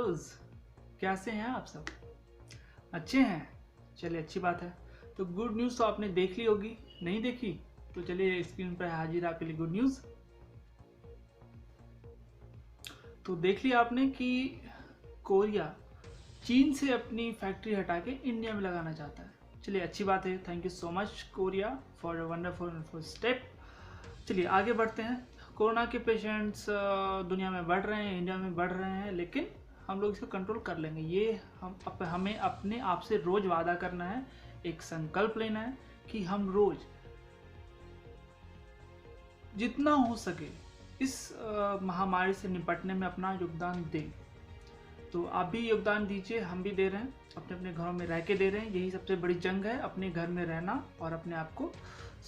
Halos, कैसे हैं आप सब? अच्छे हैं? चलिए अच्छी बात है। तो गुड न्यूज़ तो आपने देख ली होगी, नहीं देखी तो चलिए स्क्रीन पर हाजिर आपके लिए गुड न्यूज़। तो देख लिया आपने कि कोरिया चीन से अपनी फैक्ट्री हटा के इंडिया में लगाना चाहता है। चलिए अच्छी बात है, thank you so much Korea for a wonderful step. चलिए आगे बढ़ते हैं। कोरोना के पेशेंट्स दुनिया में बढ़ रहे हैं, इंडिया में बढ़ रहे हैं, लेकिन हम लोग इसको कंट्रोल कर लेंगे। ये हमें अपने आप से रोज वादा करना है, एक संकल्प लेना है कि हम रोज जितना हो सके इस महामारी से निपटने में अपना योगदान दें। तो आप भी योगदान दीजिए, हम भी दे रहे हैं, अपने अपने घरों में रह के दे रहे हैं। यही सबसे बड़ी जंग है, अपने घर में रहना और अपने आप को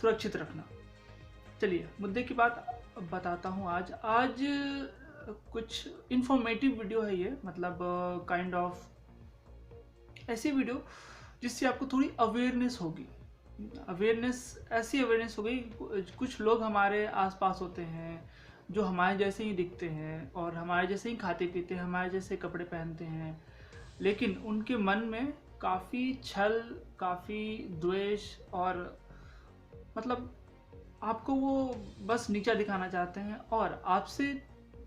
सुरक्षित रखना। चलिए मुद्दे की बात बताता हूँ। आज कुछ इंफॉर्मेटिव वीडियो है ये, मतलब काइंड ऑफ ऐसी वीडियो जिससे आपको थोड़ी अवेयरनेस होगी। ऐसी अवेयरनेस हो गई। कुछ लोग हमारे आसपास होते हैं जो हमारे जैसे ही दिखते हैं और हमारे जैसे ही खाते पीते हैं, हमारे जैसे कपड़े पहनते हैं, लेकिन उनके मन में काफ़ी छल, काफ़ी द्वेष और मतलब आपको वो बस नीचा दिखाना चाहते हैं और आपसे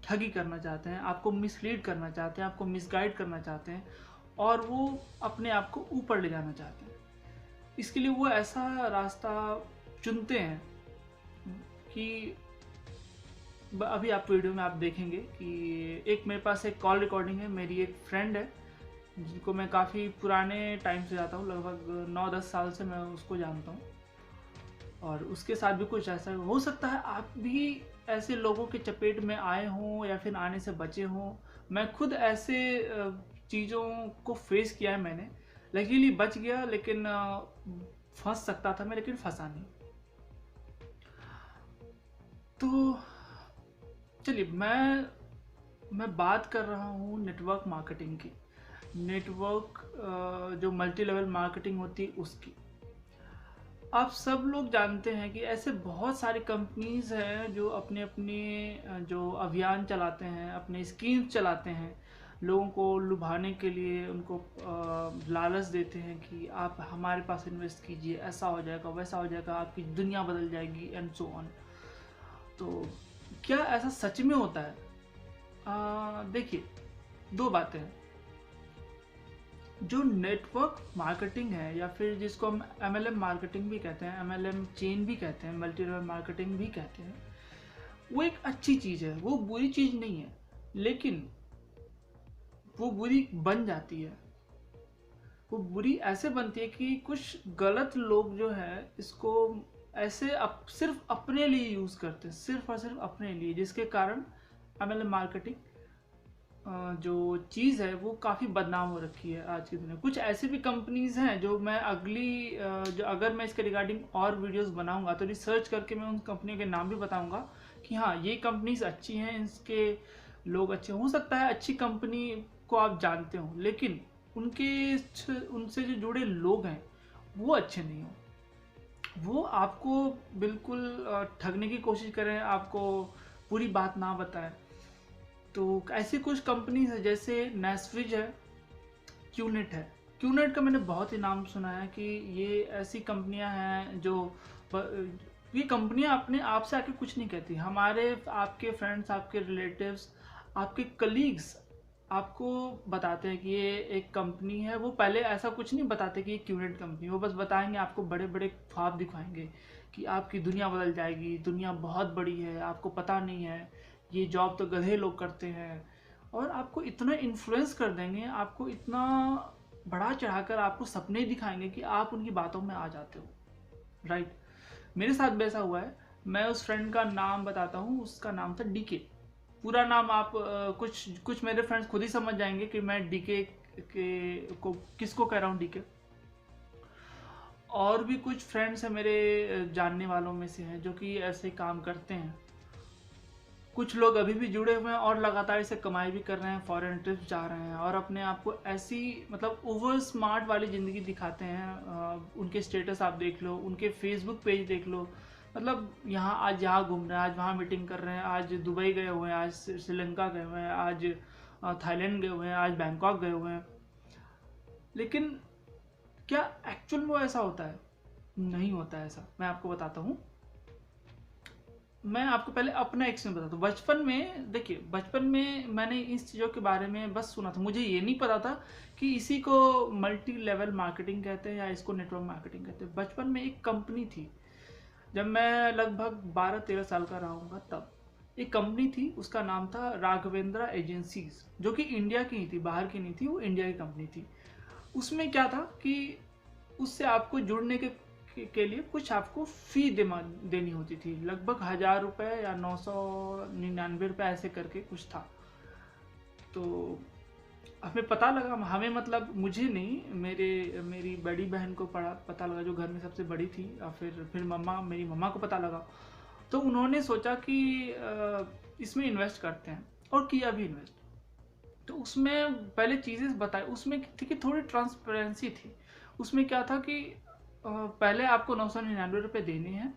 ठगी करना चाहते हैं, आपको मिसलीड करना चाहते हैं, आपको मिसगाइड करना चाहते हैं और वो अपने आप को ऊपर ले जाना चाहते हैं। इसके लिए वो ऐसा रास्ता चुनते हैं कि अभी आप वीडियो में आप देखेंगे कि एक मेरे पास एक कॉल रिकॉर्डिंग है। मेरी एक फ्रेंड है जिनको मैं काफ़ी पुराने टाइम से जाता हूँ, लगभग 9-10 साल से मैं उसको जानता हूँ और उसके साथ भी कुछ ऐसा हो सकता है। आप भी ऐसे लोगों के चपेट में आए हों या फिर आने से बचे हों। मैं खुद ऐसे चीज़ों को फेस किया है मैंने, लकीली बच गया, लेकिन फंस सकता था मैं, लेकिन फंसा नहीं। तो चलिए मैं बात कर रहा हूँ नेटवर्क मार्केटिंग की। नेटवर्क जो मल्टी लेवल मार्केटिंग होती है उसकी। आप सब लोग जानते हैं कि ऐसे बहुत सारी कंपनीज हैं जो अपने अपने जो अभियान चलाते हैं, अपने स्कीम्स चलाते हैं, लोगों को लुभाने के लिए उनको लालच देते हैं कि आप हमारे पास इन्वेस्ट कीजिए, ऐसा हो जाएगा, वैसा हो जाएगा, आपकी दुनिया बदल जाएगी एंड सो ऑन। तो क्या ऐसा सच में होता है? देखिए, दो बातें हैं। जो नेटवर्क मार्केटिंग है या फिर जिसको हम MLM मार्केटिंग भी कहते हैं, MLM चेन भी कहते हैं, मल्टी लेवल मार्केटिंग भी कहते हैं, वो एक अच्छी चीज़ है, वो बुरी चीज़ नहीं है, लेकिन वो बुरी बन जाती है। वो बुरी ऐसे बनती है कि कुछ गलत लोग जो है इसको ऐसे सिर्फ अपने लिए यूज़ करते हैं, सिर्फ और सिर्फ अपने लिए, जिसके कारण MLM मार्केटिंग जो चीज़ है वो काफ़ी बदनाम हो रखी है आज की दुनिया। कुछ ऐसी भी कंपनीज हैं जो मैं जो अगर मैं इसके रिगार्डिंग और वीडियोस बनाऊंगा तो रिसर्च करके मैं उन कंपनियों के नाम भी बताऊंगा कि हाँ ये कंपनीज अच्छी हैं, इसके लोग अच्छे। हो सकता है अच्छी कंपनी को आप जानते हो, लेकिन उनसे जो जुड़े लोग हैं वो अच्छे नहीं हो। वो आपको बिल्कुल ठगने की कोशिश करें, आपको पूरी बात ना बताएं। तो ऐसी कुछ कंपनीज है जैसे नेस्विज है, क्यूनेट है। क्यूनेट का मैंने बहुत ही नाम सुना है कि ये ऐसी कंपनियां हैं जो ये कंपनियां अपने आप से आके कुछ नहीं कहती। हमारे आपके फ्रेंड्स, आपके रिलेटिव्स, आपके कलीग्स आपको बताते हैं कि ये एक कंपनी है। वो पहले ऐसा कुछ नहीं बताते कि ये क्यूनेट कंपनी, वो बस बताएंगे, आपको बड़े बड़े ख्वाब दिखाएंगे कि आपकी दुनिया बदल जाएगी, दुनिया बहुत बड़ी है, आपको पता नहीं है, ये जॉब तो गधे लोग करते हैं। और आपको इतना इन्फ्लुएंस कर देंगे, आपको इतना बढ़ा चढ़ाकर आपको सपने दिखाएंगे कि आप उनकी बातों में आ जाते हो। राइट, मेरे साथ भी ऐसा हुआ है। मैं उस फ्रेंड का नाम बताता हूँ, उसका नाम था डीके। पूरा नाम आप कुछ मेरे फ्रेंड्स खुद ही समझ जाएंगे कि मैं डीके के को किसको कह रहा हूँ। डीके और भी कुछ फ्रेंड्स हैं मेरे जानने वालों में से हैं जो कि ऐसे काम करते हैं। कुछ लोग अभी भी जुड़े हुए हैं और लगातार इसे कमाई भी कर रहे हैं, फॉरेन ट्रिप्स जा रहे हैं और अपने आप को ऐसी मतलब ओवर स्मार्ट वाली ज़िंदगी दिखाते हैं। उनके स्टेटस आप देख लो, उनके फेसबुक पेज देख लो, मतलब आज यहाँ घूम रहे हैं, आज वहाँ मीटिंग कर रहे हैं, आज दुबई गए हुए हैं, आज श्रीलंका गए हुए हैं, आज थाईलैंड गए हुए हैं, आज बैंकॉक गए हुए हैं। लेकिन क्या एक्चुअल में वो ऐसा होता है? नहीं होता है ऐसा। मैं आपको बताता हूँ। मैं आपको पहले अपना एक्सपीरियंस बताता हूँ। बचपन में देखिए, बचपन में मैंने इस चीज़ों के बारे में बस सुना था, मुझे ये नहीं पता था कि इसी को मल्टी लेवल मार्केटिंग कहते हैं या इसको नेटवर्क मार्केटिंग कहते हैं। बचपन में एक कंपनी थी, जब मैं लगभग 12-13 साल का रहा हूँगा तब एक कंपनी थी, उसका नाम था राघवेंद्रा एजेंसीज, जो कि इंडिया की ही थी, बाहर की नहीं थी, वो इंडिया की कंपनी थी। उसमें क्या था कि उससे आपको जुड़ने के लिए कुछ आपको फी देनी होती थी, लगभग 1,000 रुपये या 999 रुपये ऐसे करके कुछ था। तो हमें पता लगा, हमें मतलब मुझे नहीं, मेरी बड़ी बहन को पता लगा, जो घर में सबसे बड़ी थी, या फिर मेरी मम्मा को पता लगा। तो उन्होंने सोचा कि इसमें इन्वेस्ट करते हैं, और किया भी इन्वेस्ट। तो उसमें पहले चीज़ें बताई, उसमें थी कि थोड़ी ट्रांसपेरेंसी थी। उसमें क्या था कि पहले आपको 999 रुपये देने हैं।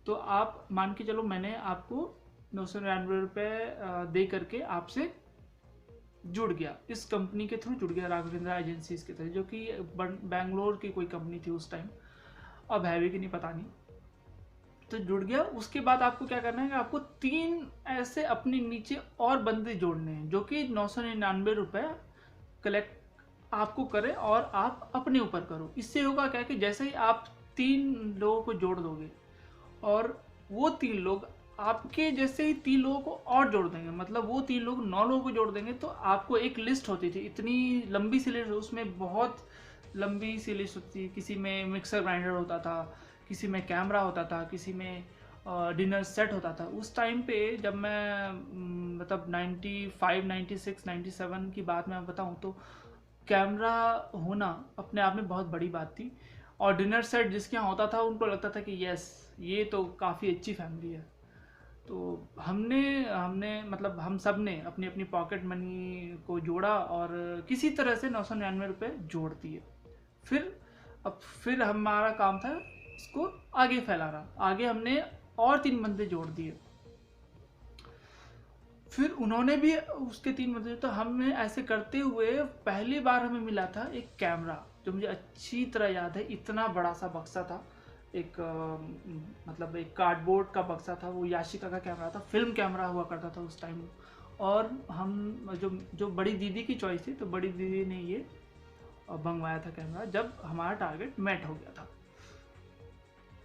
तो आप मान के चलो, मैंने आपको 999 रुपये दे करके आपसे जुड़ गया, इस कंपनी के थ्रू जुड़ गया, राघवेंद्रा एजेंसीज के थ्रू, जो कि बैंगलोर की कोई कंपनी थी उस टाइम, अब है भी कि नहीं पता नहीं। तो जुड़ गया। उसके बाद आपको क्या करना है कि आपको 3 ऐसे अपने नीचे और बंदे जोड़ने हैं, जो कि 999 रुपये कलेक्ट आपको करें और आप अपने ऊपर करो। इससे होगा क्या कि जैसे ही आप 3 लोगों को जोड़ दोगे, और वो 3 लोग आपके जैसे ही 3 लोगों को और जोड़ देंगे, मतलब वो 3 लोग 9 लोगों को जोड़ देंगे, तो आपको एक लिस्ट होती थी, इतनी लंबी सी लिस्ट, उसमें बहुत लंबी सी लिस्ट होती थी। किसी में मिक्सर ग्राइंडर होता था, किसी में कैमरा होता था, किसी में डिनर सेट होता था। उस टाइम पे जब मैं मतलब 95, 96, 97 की बात मैं बताऊँ, तो कैमरा होना अपने आप में बहुत बड़ी बात थी। और डिनर सेट जिसके यहाँ होता था, उनको लगता था कि यस, ये तो काफ़ी अच्छी फैमिली है। तो हमने हमने मतलब हम सब ने अपनी अपनी पॉकेट मनी को जोड़ा, और किसी तरह से 999 रुपये जोड़ दिए। फिर हमारा काम था इसको आगे फैलाना। आगे हमने और 3 बंदे जोड़ दिए, फिर उन्होंने भी उसके 3 बंदे। तो हमने ऐसे करते हुए पहली बार हमें मिला था एक कैमरा, जो मुझे अच्छी तरह याद है। इतना बड़ा सा बक्सा था, एक मतलब एक कार्डबोर्ड का बक्सा था। वो याशिका का कैमरा था, फिल्म कैमरा हुआ करता था उस टाइम। और हम जो बड़ी दीदी की चॉइस थी, तो बड़ी दीदी ने ये मंगवाया था कैमरा, जब हमारा टारगेट मेट हो गया था।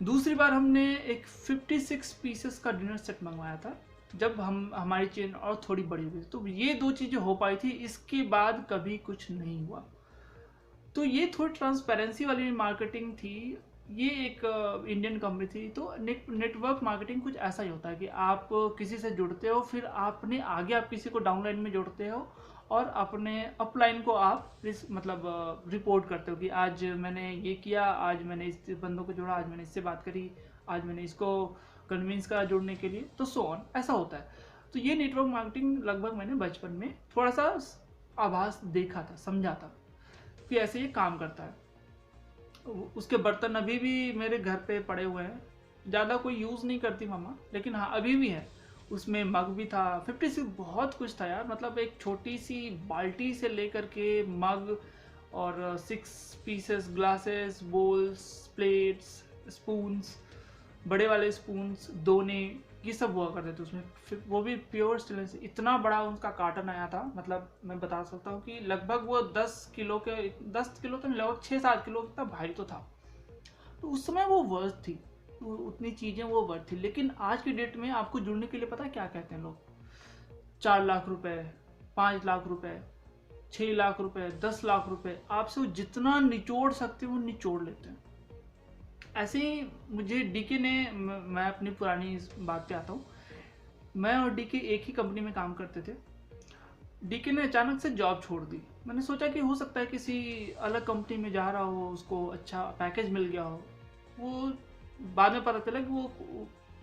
दूसरी बार हमने एक 56 पीसेस का डिनर सेट मंगवाया था, जब हमारी चेन और थोड़ी बड़ी हुई। तो ये 2 चीज़ें हो पाई थी, इसके बाद कभी कुछ नहीं हुआ। तो ये थोड़ी ट्रांसपेरेंसी वाली मार्केटिंग थी। ये एक इंडियन कंपनी थी। तो नेटवर्क मार्केटिंग कुछ ऐसा ही होता है कि आप किसी से जुड़ते हो, फिर आपने आगे आप किसी को डाउनलाइन में जोड़ते हो, और अपने अपलाइन को आप मतलब रिपोर्ट करते हो कि आज मैंने ये किया, आज मैंने इस बंदों को जोड़ा, आज मैंने इससे बात करी, आज मैंने इसको कन्विंस करा जुड़ने के लिए, तो सो ऑन, ऐसा होता है। तो ये नेटवर्क मार्केटिंग लगभग मैंने बचपन में थोड़ा सा आभास देखा था, समझा था कि ऐसे ये काम करता है। उसके बर्तन अभी भी मेरे घर पे पड़े हुए हैं, ज़्यादा कोई यूज़ नहीं करती मम्मा, लेकिन हाँ अभी भी है। उसमें मग भी था, 56 बहुत कुछ था यार। मतलब एक छोटी सी बाल्टी से लेकर के मग, और 6 pieces glasses, bowls, plates, spoons, बड़े वाले स्पून्स, दोने, ये सब हुआ करते थे उसमें। फिर वो भी प्योर स्टेनलेस। इतना बड़ा उनका कार्टन आया था, मतलब मैं बता सकता हूँ कि लगभग वो 10 किलो के, 10 किलो तो लगभग 6-7 किलो इतना भारी तो था। तो उस समय वो वर्थ थी, उतनी चीज़ें वो वर्थ थी। लेकिन आज की डेट में आपको जुड़ने के लिए पता है क्या कहते हैं लोग? 4 लाख रुपए, 5 लाख रुपए, 6 लाख रुपए, 10 लाख रुपए, आपसे वो जितना निचोड़ सकते हैं वो निचोड़ लेते हैं। ऐसे ही मुझे डीके ने, मैं अपनी पुरानी बात पे आता हूँ। मैं और डीके एक ही कंपनी में काम करते थे। डीके ने अचानक से जॉब छोड़ दी। मैंने सोचा कि हो सकता है किसी अलग कंपनी में जा रहा हो, उसको अच्छा पैकेज मिल गया हो। वो बाद में पता चला कि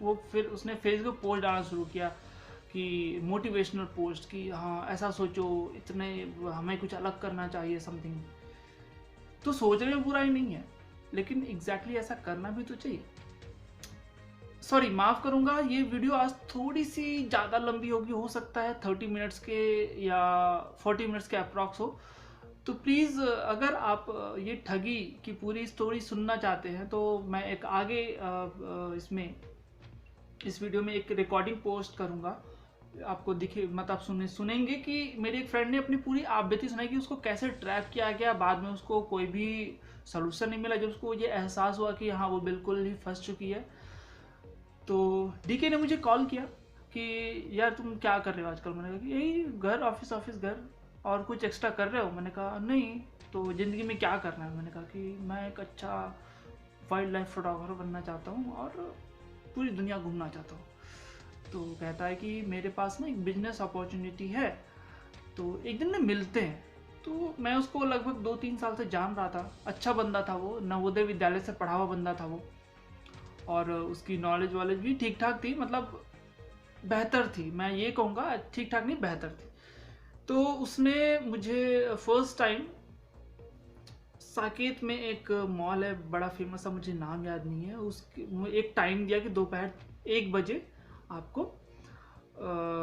वो फिर उसने फेसबुक पोस्ट डालना शुरू किया, कि मोटिवेशनल पोस्ट, कि हाँ ऐसा सोचो, इतने हमें कुछ अलग करना चाहिए, समथिंग। तो सोचने में बुरा ही नहीं है, लेकिन एग्जैक्टली ऐसा करना भी तो चाहिए। सॉरी, माफ़ करूँगा, ये वीडियो आज थोड़ी सी ज़्यादा लंबी होगी, हो सकता है 30 मिनट्स के या 40 मिनट्स के अप्रॉक्स हो। तो प्लीज़ अगर आप ये ठगी की पूरी स्टोरी सुनना चाहते हैं तो मैं एक आगे इसमें इस वीडियो में एक रिकॉर्डिंग पोस्ट करूँगा, आपको दिखे मतलब सुनेंगे कि मेरे एक फ्रेंड ने अपनी पूरी आप बीती सुनाई कि उसको कैसे ट्रैप किया गया, बाद में उसको कोई भी सलूशन नहीं मिला, जब उसको ये एहसास हुआ कि हाँ वो बिल्कुल ही फंस चुकी है। तो डीके ने मुझे कॉल किया कि यार तुम क्या कर रहे हो आजकल। मैंने कहा कि यही घर, ऑफिस ऑफिस घर, और कुछ एक्स्ट्रा कर रहे हो। मैंने कहा नहीं, तो ज़िंदगी में क्या करना है। मैंने कहा कि मैं एक अच्छा वाइल्ड लाइफ फोटोग्राफर बनना चाहता हूँ और पूरी दुनिया घूमना चाहता हूँ। तो कहता है कि मेरे पास ना एक बिजनेस अपॉर्चुनिटी है, तो एक दिन ना मिलते हैं। तो मैं उसको लगभग 2-3 साल से जान रहा था, अच्छा बंदा था वो, नवोदय विद्यालय से पढ़ा हुआ बंदा था वो, और उसकी नॉलेज वॉलेज भी ठीक ठाक थी, मतलब बेहतर थी, मैं ये कहूँगा, ठीक ठाक नहीं बेहतर थी। तो उसने मुझे फर्स्ट टाइम साकेत में एक मॉल है बड़ा फेमस है, मुझे नाम याद नहीं है, उसके एक टाइम दिया कि दोपहर 1 बजे आपको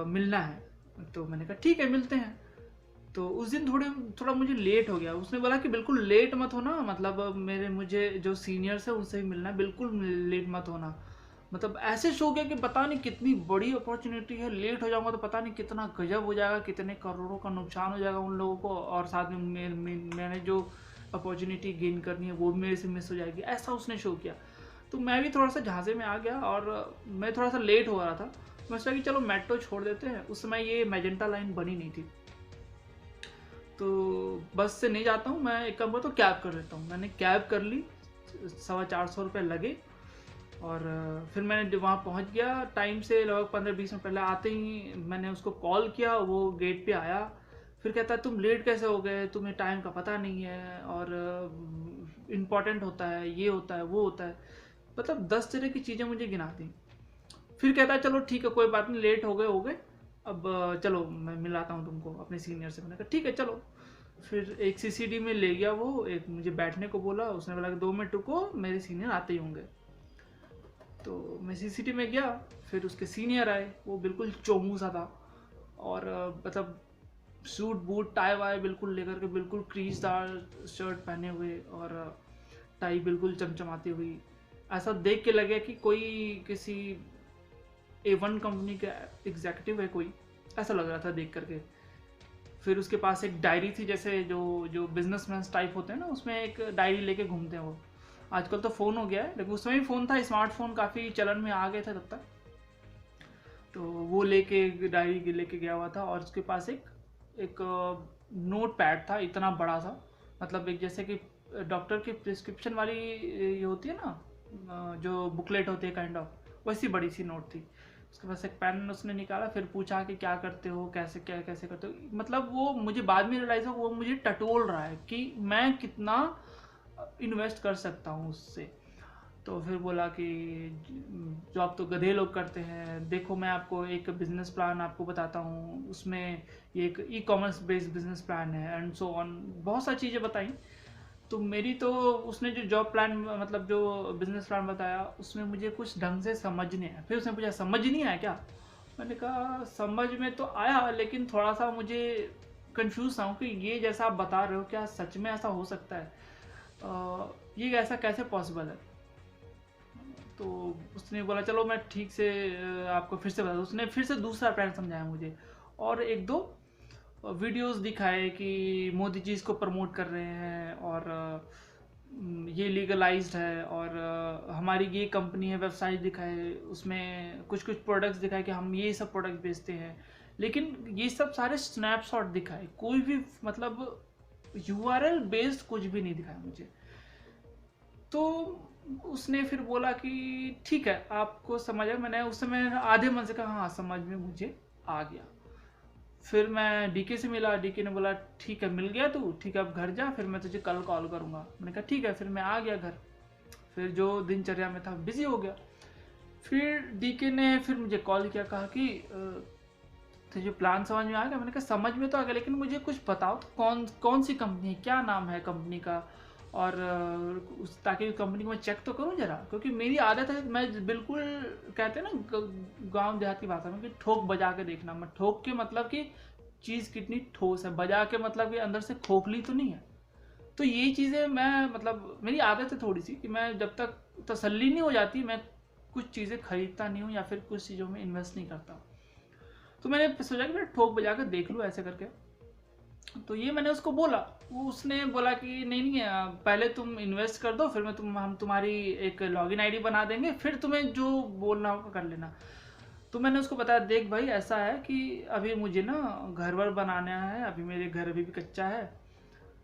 मिलना है। तो मैंने कहा ठीक है मिलते हैं। तो उस दिन थोड़ा मुझे लेट हो गया। उसने बोला कि बिल्कुल लेट मत होना, मतलब मुझे जो सीनियर्स है उनसे भी मिलना है, बिल्कुल लेट मत होना। मतलब ऐसे शो गया कि पता नहीं कितनी बड़ी अपॉर्चुनिटी है, लेट हो जाऊंगा तो पता नहीं कितना गजब हो जाएगा, कितने करोड़ों का नुकसान हो जाएगा उन लोगों को, और साथ में मैंने जो अपॉर्चुनिटी गेन करनी है वो मेरे से मिस हो जाएगी, ऐसा उसने शो किया। तो मैं भी थोड़ा सा झांसे में आ गया और मैं थोड़ा सा लेट हो रहा था। मैं सोचा कि चलो मेट्रो छोड़ देते हैं। उस समय ये मैजेंटा लाइन बनी नहीं थी, तो बस से नहीं जाता हूँ मैं, एक काम करता हूँ कैब कर लेता हूँ। मैंने कैब कर ली, 450 रुपये लगे, और फिर मैंने वहाँ पहुँच गया टाइम से, लगभग 15-20 मिनट पहले। आते ही मैंने उसको कॉल किया, वो गेट पे आया। फिर कहता है तुम लेट कैसे हो गए, तुम्हें टाइम का पता नहीं है, और इम्पॉर्टेंट होता है, ये होता है, वो होता है, मतलब 10 तरह की चीज़ें मुझे गिना दी। फिर कहता है चलो ठीक है कोई बात नहीं, लेट हो गए, अब चलो मैं मिलाता हूँ तुमको अपने सीनियर से। मैंने कहा ठीक है चलो। फिर एक सीसीडी में ले गया वो, एक मुझे बैठने को बोला, उसने बोला कि 2 मिनट रुको, मेरे सीनियर आते ही होंगे। तो मैं सीसीडी में गया, फिर उसके सीनियर आए, वो बिल्कुल चोमू सा था, और मतलब सूट बूट टाई वाई बिल्कुल लेकर के, बिल्कुल क्रीजदार शर्ट पहने हुए, और टाई बिल्कुल चमचमाती हुई। ऐसा देख के लगे कि कोई किसी A1 कंपनी का एग्जीक्यूटिव है कोई, ऐसा लग रहा था देख करके। फिर उसके पास एक डायरी थी, जैसे जो बिजनेसमैन टाइप होते हैं ना, उसमें एक डायरी लेके घूमते हैं वो। आजकल तो फ़ोन हो गया है, लेकिन उसमें भी फ़ोन था, स्मार्टफोन काफ़ी चलन में आ गए थे तब तक। तो वो लेके डायरी लेके गया हुआ था, और उसके पास एक नोट पैड था इतना बड़ा सा, मतलब एक जैसे कि डॉक्टर की प्रिस्क्रिप्शन वाली ये होती है ना, जो बुकलेट होती है काइंड ऑफ, वैसी बड़ी सी नोट थी। उसके पास एक पेन उसने निकाला, फिर पूछा कि क्या करते हो, कैसे करते हो। मतलब वो मुझे बाद में रियलाइज़ हुआ, वो मुझे टटोल रहा है कि मैं कितना इन्वेस्ट कर सकता हूँ उससे। तो फिर बोला कि जॉब तो गधे लोग करते हैं, देखो मैं आपको एक बिजनेस प्लान आपको बताता हूँ, उसमें ये एक ई-कॉमर्स बेस्ड बिजनेस प्लान है, एंड सो ऑन, बहुत सारी चीज़ें बताई। तो मेरी तो उसने जो जॉब प्लान, मतलब जो बिजनेस प्लान बताया, उसमें मुझे कुछ ढंग से समझ नहीं आया। फिर उसने पूछा समझ नहीं आया क्या। मैंने कहा समझ में तो आया, लेकिन थोड़ा सा मुझे कंफ्यूज था कि ये जैसा आप बता रहे हो क्या सच में ऐसा हो सकता है, ये ऐसा कैसे पॉसिबल है। तो उसने बोला चलो मैं ठीक से आपको फिर से बता दूँ। उसने फिर से दूसरा प्लान समझाया मुझे, और एक दो वीडियोस दिखाए कि मोदी जी इसको प्रमोट कर रहे हैं, और ये लीगलाइज्ड है, और हमारी ये कंपनी है, वेबसाइट दिखाए, उसमें कुछ कुछ प्रोडक्ट्स दिखाए कि हम ये सब प्रोडक्ट बेचते हैं। लेकिन ये सब सारे स्नैपशॉट दिखाए, कोई भी मतलब URL बेस्ड कुछ भी नहीं दिखाया मुझे। तो उसने फिर बोला कि ठीक है आपको समझ आया। मैंने उस समय आधे मन से कहा हाँ समझ में मुझे आ गया। फिर मैं डीके से मिला, डीके ने बोला ठीक है मिल गया तू, ठीक है अब घर जा, फिर मैं तुझे कल कॉल करूँगा। मैंने कहा ठीक है। फिर मैं आ गया घर, फिर जो दिनचर्या में था बिजी हो गया। फिर डीके ने फिर मुझे कॉल किया, कहा कि तुझे प्लान समझ में आ गया। मैंने कहा समझ में तो आ गया, लेकिन मुझे कुछ बताओ तो कौन सी कंपनी है, क्या नाम है कंपनी का, और उस ताकि कंपनी को मैं चेक तो करूं जरा, क्योंकि मेरी आदत है, मैं बिल्कुल कहते हैं ना गांव देहात की भाषा में कि ठोक बजा के देखना। मैं ठोक के मतलब कि चीज़ कितनी ठोस है, बजा के मतलब कि अंदर से खोखली तो नहीं है। तो ये चीज़ें मैं मतलब मेरी आदत है थोड़ी सी कि मैं जब तक तसल्ली नहीं हो जाती मैं कुछ चीज़ें खरीदता नहीं हूँ या फिर कुछ चीज़ों में इन्वेस्ट नहीं करता। तो मैंने सोचा कि मैं ठोक बजा कर देख लूँ ऐसे करके। तो ये मैंने उसको बोला, वो उसने बोला कि नहीं नहीं पहले तुम इन्वेस्ट कर दो, फिर हम तुम्हारी एक लॉगिन आईडी बना देंगे, फिर तुम्हें जो बोलना होगा कर लेना। तो मैंने उसको बताया, देख भाई ऐसा है कि अभी मुझे ना घर वर बनाना है, अभी मेरे घर अभी भी कच्चा है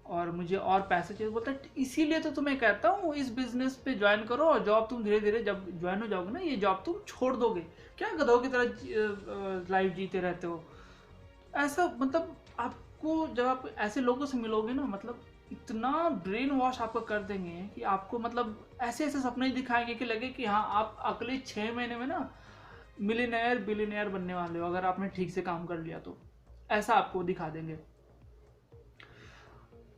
और मुझे और पैसे चाहिए। बोलता है इसीलिए तो तुम्हें कहता हूँ इस बिजनेस पे ज्वाइन करो, और जॉब तुम धीरे धीरे जब ज्वाइन हो जाओगे ना ये जॉब तुम छोड़ दोगे, क्या गधों की तरह लाइफ जीते रहते हो। ऐसा मतलब आपको जब आप ऐसे लोगों से मिलोगे ना, मतलब इतना ब्रेन वॉश आपका कर देंगे कि आपको मतलब ऐसे ऐसे सपने दिखाएंगे कि लगे कि हाँ आप अगले 6 महीने में ना मिलियनेयर बिलियनेयर बनने वाले हो अगर आपने ठीक से काम कर लिया तो, ऐसा आपको दिखा देंगे।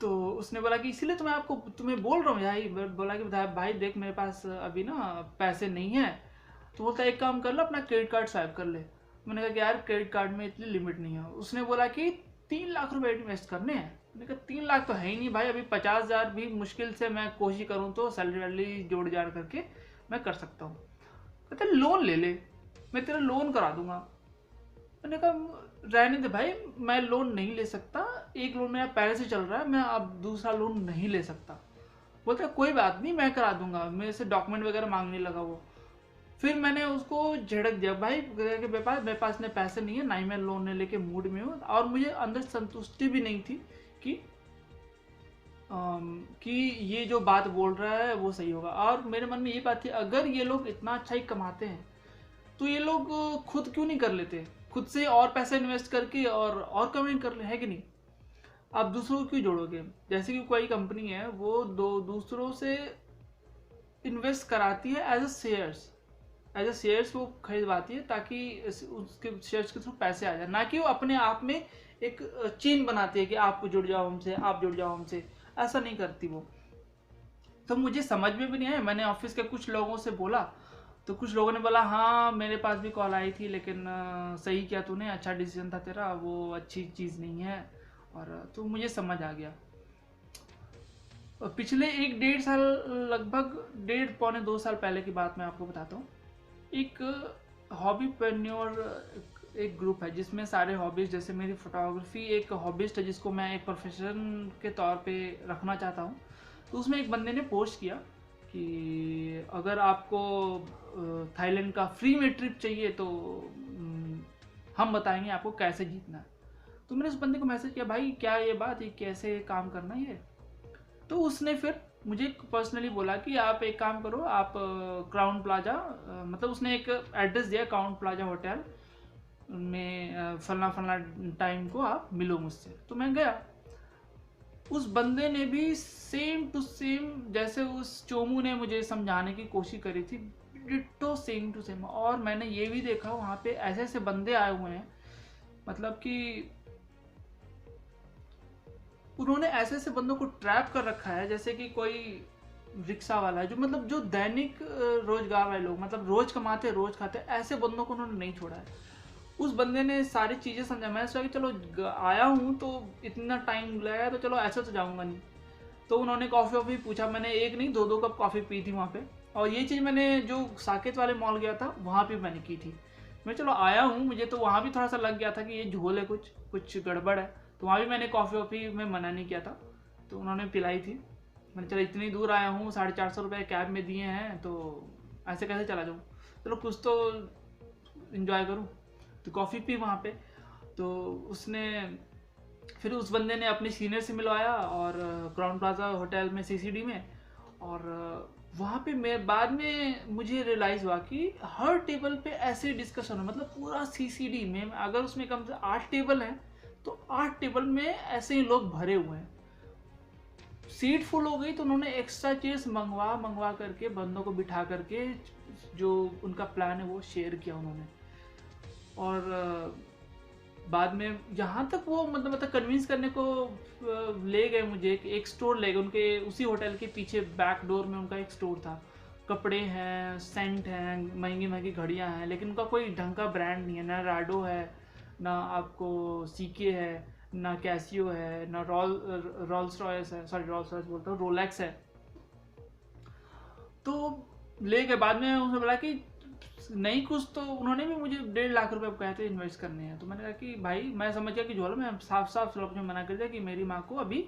तो उसने बोला कि इसीलिए तो मैं आपको तुम्हें बोल रहा हूँ भाई, बोला कि भाई देख मेरे पास अभी ना पैसे नहीं है। तो बोलता एक काम कर लो अपना क्रेडिट कार्ड स्वाइप कर ले। मैंने कहा कि यार क्रेडिट कार्ड में इतनी लिमिट नहीं है। उसने बोला कि 3 लाख रुपए इन्वेस्ट करने हैं। मैंने कहा 3 लाख तो है ही नहीं भाई, अभी 50,000 भी मुश्किल से मैं कोशिश करूँ तो सैलरी वैलरी जोड़ जाड़ करके मैं कर सकता हूँ। कहते लोन ले ले, मैं तेरा लोन करा दूंगा। मैंने कहा रहने दे भाई, मैं लोन नहीं ले सकता, एक लोन मेरा पहले से चल रहा है, मैं अब दूसरा लोन नहीं ले सकता। बोलता कोई बात नहीं मैं करा दूंगा, मेरे से डॉक्यूमेंट वगैरह मांगने लगा वो। फिर मैंने उसको झिड़क दिया, भाई कि मेरे पास ने पैसे नहीं है, ना ही मैं लोन लेके मूड में हूँ, और मुझे अंदर संतुष्टि भी नहीं थी कि कि ये जो बात बोल रहा है वो सही होगा। और मेरे मन में ये बात थी अगर ये लोग इतना अच्छा ही कमाते हैं तो ये लोग खुद क्यों नहीं कर लेते, खुद से और पैसा इन्वेस्ट करके और कमाई कर ले, है कि नहीं। आप दूसरों को क्यों जोड़ोगे। जैसे कि कोई कंपनी है वो दूसरों से इन्वेस्ट कराती है एज अ शेयर्स वो खरीदवाती है ताकि उसके शेयर्स के थ्रू पैसे आ जाए, ना कि वो अपने आप में एक चेन बनाती है कि आप जुड़ जाओ हमसे, आप जुड़ जाओ हमसे। ऐसा नहीं करती वो। तो मुझे समझ में भी नहीं आया, मैंने ऑफिस के कुछ लोगों से बोला तो कुछ लोगों ने बोला हाँ मेरे पास भी कॉल आई थी, लेकिन सही किया तूने, अच्छा डिसीजन था तेरा, वो अच्छी चीज़ नहीं है। और तो मुझे समझ आ गया। और पिछले 1 डेढ़ साल, लगभग 1.5 पौने 2 साल पहले की बात मैं आपको बताता हूँ। एक हॉबीप्रेन्योर एक ग्रुप है जिसमें सारे हॉबीज, जैसे मेरी फोटोग्राफी एक हॉबिस्ट है जिसको मैं एक प्रोफेशन के तौर पे रखना चाहता हूँ। तो उसमें एक बंदे ने पोस्ट किया कि अगर आपको थाईलैंड का फ्री में ट्रिप चाहिए तो हम बताएंगे आपको कैसे जीतना है। तो मैंने उस बंदे को मैसेज किया, भाई क्या ये बात, ये कैसे काम करना है ये। तो उसने फिर मुझे पर्सनली बोला कि आप एक काम करो, आप क्राउन प्लाजा, मतलब उसने एक एड्रेस दिया, क्राउन प्लाजा होटल में फलना फलना टाइम को आप मिलो मुझसे। तो मैं गया। उस बंदे ने भी सेम टू सेम जैसे उस चोमू ने मुझे समझाने की कोशिश करी थी, डिट्टो सेम टू सेम। और मैंने ये भी देखा वहाँ पे ऐसे ऐसे बंदे आए हुए हैं, मतलब कि उन्होंने ऐसे ऐसे बंदों को ट्रैप कर रखा है जैसे कि कोई रिक्शा वाला है, जो मतलब जो दैनिक रोजगार वाले लोग, मतलब रोज कमाते रोज खाते, ऐसे बंदों को उन्होंने नहीं छोड़ा है। उस बंदे ने सारी चीज़ें समझा। मैं सोचा कि चलो आया हूँ तो इतना टाइम लगेगा तो चलो ऐसे तो जाऊँगा नहीं। तो उन्होंने कॉफ़ी वॉफ़ी पूछा, मैंने एक नहीं दो दो कप कॉफ़ी पी थी वहाँ पे। और ये चीज़ मैंने जो साकेत वाले मॉल गया था वहाँ पे मैंने की थी। मैं चलो आया हूँ, मुझे तो वहाँ भी थोड़ा सा लग गया था कि ये झोल है, कुछ कुछ गड़बड़ है। तो वहाँ भी मैंने कॉफ़ी वॉफ़ी में मना नहीं किया था, तो उन्होंने पिलाई थी। मैंने चलो इतनी दूर आया हूँ, 450 रुपये कैब में दिए हैं, तो ऐसे कैसे चला जाऊँ, चलो कुछ तो इन्जॉय करूँ। तो कॉफ़ी पी वहाँ पे। तो उसने फिर उस बंदे ने अपने सीनियर से मिलवाया और क्राउन प्लाजा होटल में सीसीडी में। और वहाँ पे मैं बाद में मुझे रियलाइज़ हुआ कि हर टेबल पे ऐसे डिस्कशन है, मतलब पूरा सीसीडी में अगर उसमें कम से 8 टेबल हैं तो 8 टेबल में ऐसे ही लोग भरे हुए हैं। सीट फुल हो गई तो उन्होंने एक्स्ट्रा चेयर्स मंगवा करके बंदों को बिठा करके जो उनका प्लान है वो शेयर किया उन्होंने। और बाद में यहाँ तक वो मतलब कन्विंस करने को ले गए मुझे, एक स्टोर ले गए उनके उसी होटल के पीछे बैक डोर में उनका एक स्टोर था। कपड़े हैं, सेंट हैं, महंगी महंगी घड़ियाँ हैं, लेकिन उनका कोई ढंग का ब्रांड नहीं है, ना राडो है, ना आपको सीके है, ना कैसियो है, ना रॉल्स रॉयस है, सॉरी रॉल्स रॉयस बोलता हूँ, रोलेक्स है। तो ले गए, बाद में उसने बोला कि नहीं कुछ, तो उन्होंने भी मुझे 1.5 लाख रुपए कहे थे इन्वेस्ट करने हैं। तो मैंने कहा कि भाई मैं समझ गया कि झोल, मैं साफ साफ शब्द में मना कर दिया कि मेरी माँ को अभी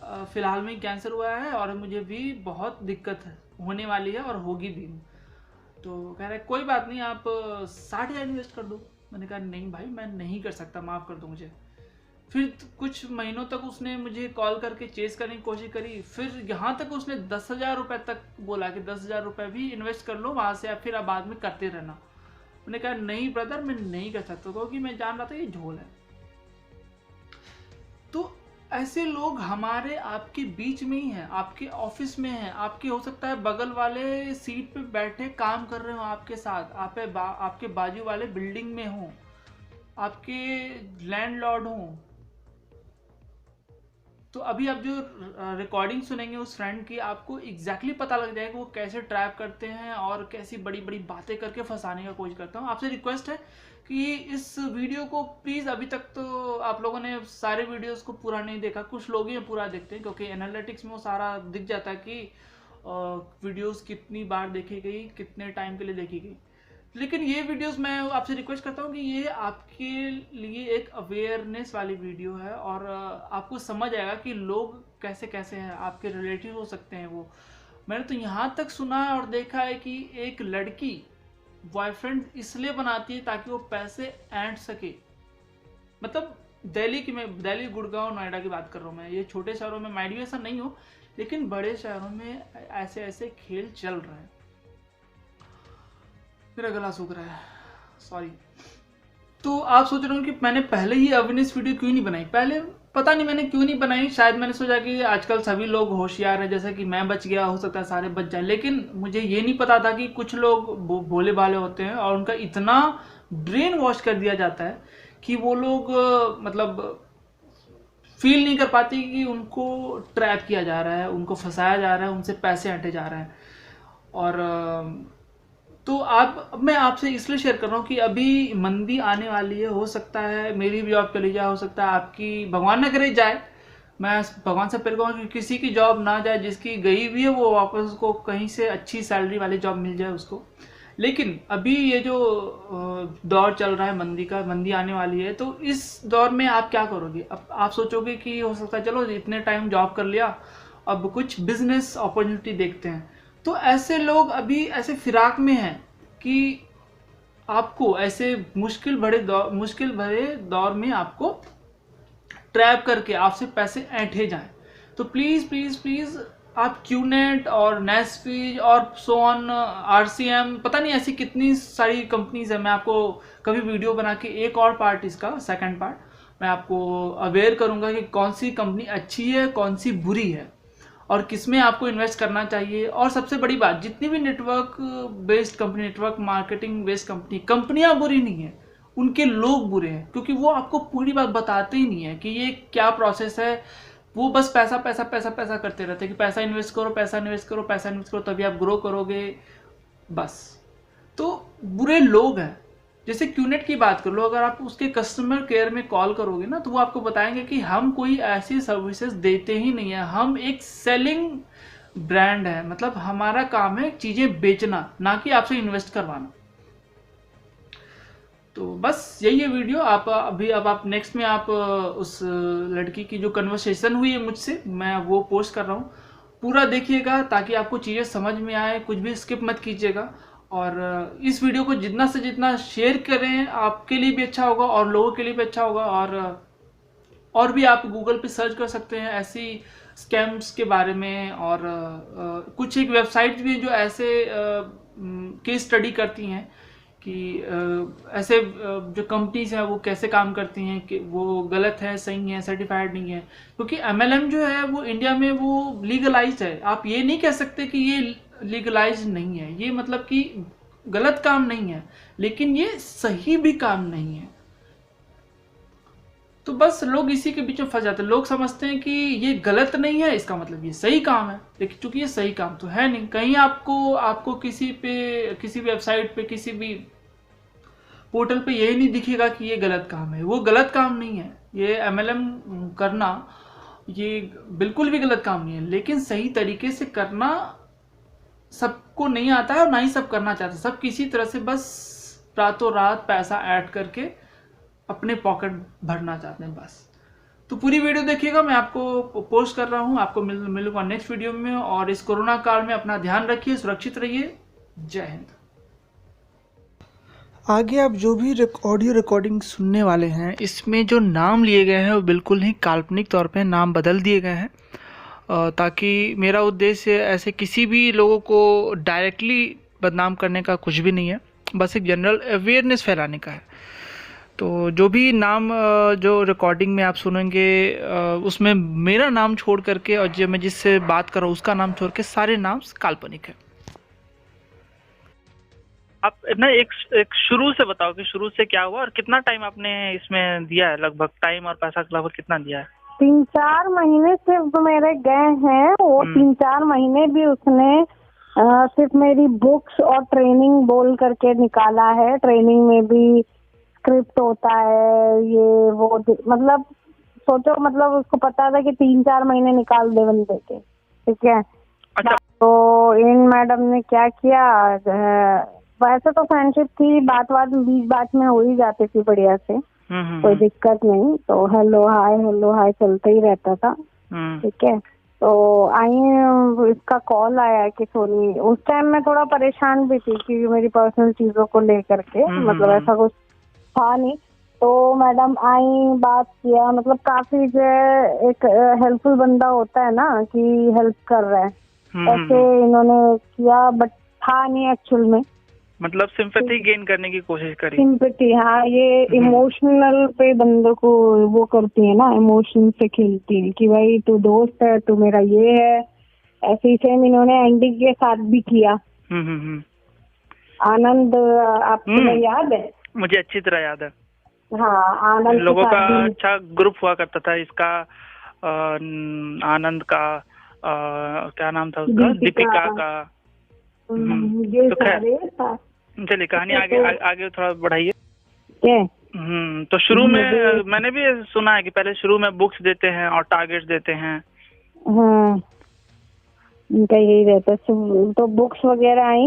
फ़िलहाल में ही कैंसर हुआ है और मुझे भी बहुत दिक्कत होने वाली है और होगी भी। तो कह रहे कोई बात नहीं, आप 60,000 इन्वेस्ट कर दो। मैंने कहा नहीं भाई, मैं नहीं कर सकता, माफ़ कर दो मुझे। फिर कुछ महीनों तक उसने मुझे कॉल करके चेस करने की कोशिश करी, फिर यहाँ तक उसने 10,000 रुपये तक बोला कि 10,000 रुपये भी इन्वेस्ट कर लो वहाँ से, फिर आप बाद में करते रहना। मैंने कहा नहीं ब्रदर, मैं नहीं कर सकता, क्योंकि मैं जान रहा था ये झोल है। तो ऐसे लोग हमारे आपके बीच में ही हैं, आपके ऑफिस में हैं, आपके हो सकता है बगल वाले सीट पे बैठे काम कर रहे हो आपके साथ, आपके बाजू वाले बिल्डिंग में हो, आपके लैंडलॉर्ड हों। तो अभी आप जो रिकॉर्डिंग सुनेंगे उस फ्रेंड की, आपको एग्जैक्टली पता लग जाएगा वो कैसे ट्रैप करते हैं और कैसी बड़ी बड़ी बातें करके फंसाने का कोशिश करता हूँ। आपसे रिक्वेस्ट है कि इस वीडियो को प्लीज़, अभी तक तो आप लोगों ने सारे वीडियोस को पूरा नहीं देखा, कुछ लोग ही पूरा देखते हैं क्योंकि एनालिटिक्स में वो सारा दिख जाता है कि वीडियोस कितनी बार देखी गई, कितने टाइम के लिए देखी गई। लेकिन ये वीडियोस मैं आपसे रिक्वेस्ट करता हूँ कि ये आपके लिए एक अवेयरनेस वाली वीडियो है और आपको समझ आएगा कि लोग कैसे कैसे हैं, आपके रिलेटिव हो सकते हैं वो। मैंने तो यहाँ तक सुना है और देखा है कि एक लड़की बॉयफ्रेंड इसलिए बनाती है ताकि वो पैसे ऐंठ सके। मतलब दिल्ली की, मैं दिल्ली, गुड़गांव, नोएडा की बात कर रहा हूँ मैं, ये छोटे शहरों में माइंड भी ऐसा नहीं हो, लेकिन बड़े शहरों में ऐसे ऐसे खेल चल रहे हैं। मेरा गला सूख रहा है, सॉरी। तो आप सोच रहे हो कि मैंने पहले ही अवेयरनेस वीडियो क्यों नहीं बनाई। पहले पता नहीं मैंने क्यों नहीं बनाई, शायद मैंने सोचा कि आजकल सभी लोग होशियार हैं, जैसे कि मैं बच गया, हो सकता है सारे बच जाए। लेकिन मुझे ये नहीं पता था कि कुछ लोग भोले भाले होते हैं और उनका इतना ब्रेन वॉश कर दिया जाता है कि वो लोग मतलब फील नहीं कर पाते कि उनको ट्रैप किया जा रहा है, उनको फंसाया जा रहा है, उनसे पैसे हटे जा रहे हैं। और तो मैं आपसे इसलिए शेयर कर रहा हूँ कि अभी मंदी आने वाली है, हो सकता है मेरी भी जॉब चली जाए, हो सकता है आपकी, भगवान ना करे जाए, मैं भगवान से प्रेयर करूँगा कि किसी की जॉब ना जाए, जिसकी गई हुई है वो वापस उसको कहीं से अच्छी सैलरी वाली जॉब मिल जाए उसको। लेकिन अभी ये जो दौर चल रहा है मंदी का, मंदी आने वाली है, तो इस दौर में आप क्या करोगे। अब आप सोचोगे कि हो सकता है चलो इतने टाइम जॉब कर लिया, अब कुछ बिजनेस अपॉर्चुनिटी देखते हैं। तो ऐसे लोग अभी ऐसे फिराक में हैं कि आपको ऐसे मुश्किल भरे दौर में आपको ट्रैप करके आपसे पैसे ऐंठे जाएं। तो प्लीज़ प्लीज़ प्लीज़ आप क्यूनेट और नेस्फीज और सो ऑन, आरसीएम, पता नहीं ऐसी कितनी सारी कंपनीज है। मैं आपको कभी वीडियो बना के एक और पार्ट, इसका सेकंड पार्ट मैं आपको अवेयर करूंगा कि कौन सी कंपनी अच्छी है, कौन सी बुरी है और किसमें आपको इन्वेस्ट करना चाहिए। और सबसे बड़ी बात, जितनी भी network based company, network marketing based कंपनियां बुरी नहीं है, उनके लोग बुरे हैं, क्योंकि वो आपको पूरी बात बताते ही नहीं है कि ये क्या प्रोसेस है। वो बस पैसा पैसा पैसा पैसा करते रहते हैं कि पैसा इन्वेस्ट करो, पैसा इन्वेस्ट करो, पैसा इन्वेस्ट करो, तभी आप ग्रो करोगे, बस। तो बुरे लोग हैं। जैसे क्यूनेट की बात कर लो, अगर आप उसके कस्टमर केयर में कॉल करोगे ना, तो वो आपको बताएंगे कि हम कोई ऐसी सर्विसेज देते ही नहीं है, हम एक सेलिंग ब्रांड है, मतलब हमारा काम है चीज़ें बेचना, ना कि आपसे इन्वेस्ट करवाना। तो बस यही है वीडियो। अब आप नेक्स्ट में आप उस लड़की की जो कन्वर्सेशन हुई है मुझसे, मैं वो पोस्ट कर रहा हूँ, पूरा देखिएगा ताकि आपको चीज़ें समझ में आए, कुछ भी स्किप मत कीजिएगा। और इस वीडियो को जितना से जितना शेयर करें, आपके लिए भी अच्छा होगा और लोगों के लिए भी अच्छा होगा। और भी आप गूगल पे सर्च कर सकते हैं ऐसी स्कैम्स के बारे में, और कुछ एक वेबसाइट भी जो ऐसे केस स्टडी करती हैं कि ऐसे जो कंपनीज हैं वो कैसे काम करती हैं, कि वो गलत है, सही है, सर्टिफाइड नहीं है। क्योंकि एमएलएम जो है वो इंडिया में वो लीगलाइज्ड है। आप ये नहीं कह सकते कि ये लीगलाइज्ड नहीं है, ये मतलब कि गलत काम नहीं है, लेकिन ये सही भी काम नहीं है। तो बस लोग इसी के बीच में फंस जाते हैं। लोग समझते हैं कि ये गलत नहीं है, इसका मतलब ये सही काम है, लेकिन चूंकि ये सही काम तो है नहीं। कहीं आपको किसी पे, किसी वेबसाइट पे, किसी भी पोर्टल पे यही नहीं दिखेगा कि ये गलत काम है। वो गलत काम नहीं है, ये एमएलएम करना ये बिल्कुल भी गलत काम नहीं है, लेकिन सही तरीके से करना सबको नहीं आता है और ना ही सब करना चाहते। सब किसी तरह से बस रातों रात पैसा ऐड करके अपने पॉकेट भरना चाहते हैं बस। तो पूरी वीडियो देखिएगा, मैं आपको पोस्ट कर रहा हूँ, आपको मिलूंगा नेक्स्ट वीडियो में। और इस कोरोना काल में अपना ध्यान रखिए, सुरक्षित रहिए। जय हिंद। आगे आप जो भी ऑडियो रिकॉर्डिंग सुनने वाले हैं, इसमें जो नाम लिए गए हैं वो बिल्कुल ही काल्पनिक तौर पे नाम बदल दिए गए हैं, ताकि मेरा उद्देश्य ऐसे किसी भी लोगों को डायरेक्टली बदनाम करने का कुछ भी नहीं है, बस एक जनरल अवेयरनेस फैलाने का है। तो जो भी नाम जो रिकॉर्डिंग में आप सुनेंगे, उसमें मेरा नाम छोड़ करके और जो मैं जिससे बात कर रहा हूँ उसका नाम छोड़ के सारे नाम काल्पनिक है। आप ना एक शुरू से बताओ कि शुरू से क्या हुआ और कितना टाइम आपने इसमें दिया है, लगभग टाइम और पैसा लगभग कितना दिया है? 3-4 महीने सिर्फ मेरे गए हैं। वो 3-4 महीने भी उसने सिर्फ मेरी बुक्स और ट्रेनिंग बोल करके निकाला है। ट्रेनिंग में भी स्क्रिप्ट होता है, ये वो, मतलब सोचो, मतलब उसको पता था कि 3-4 महीने निकाल दे बंदे के, ठीक है। अच्छा। तो इन मैडम ने क्या किया, वैसे तो फ्रेंडशिप थी, बात बीच बात में हो ही जाती थी बढ़िया से, कोई दिक्कत नहीं। तो हेलो हाय चलता ही रहता था, ठीक है। तो आई इसका कॉल आया कि सोनी, उस टाइम मैं थोड़ा परेशान भी थी कि मेरी पर्सनल चीजों को लेकर के, मतलब ऐसा कुछ था नहीं। तो मैडम आई, बात किया, मतलब काफी जो एक हेल्पफुल बंदा होता है ना कि हेल्प कर रहा है, ऐसे इन्होंने किया, बट था नहीं एक्चुअल में। मतलब सिंपैथी गेन करने की कोशिश करी। सिंपैथी, हाँ, ये इमोशनल पे बंदों को वो करती है ना, इमोशन से खेलती है कि भाई तू दोस्त है, तू मेरा ये है। ऐसे ही सेम इन्होंने एंडी के साथ भी किया। आनंद, आपको याद है? मुझे अच्छी तरह याद है। हाँ, आनंद लोगों का अच्छा ग्रुप हुआ करता था इसका। आनंद का क्या नाम था उसका, दीपिका का। ये तो सारे चलिए कहानी आगे थोड़ा बढ़ाइए। तो शुरू में मैंने भी सुना है कि पहले शुरू में बुक्स देते हैं और टारगेट्स देते हैं। हाँ, इनका यही रहता। तो बुक्स वगैरह आई,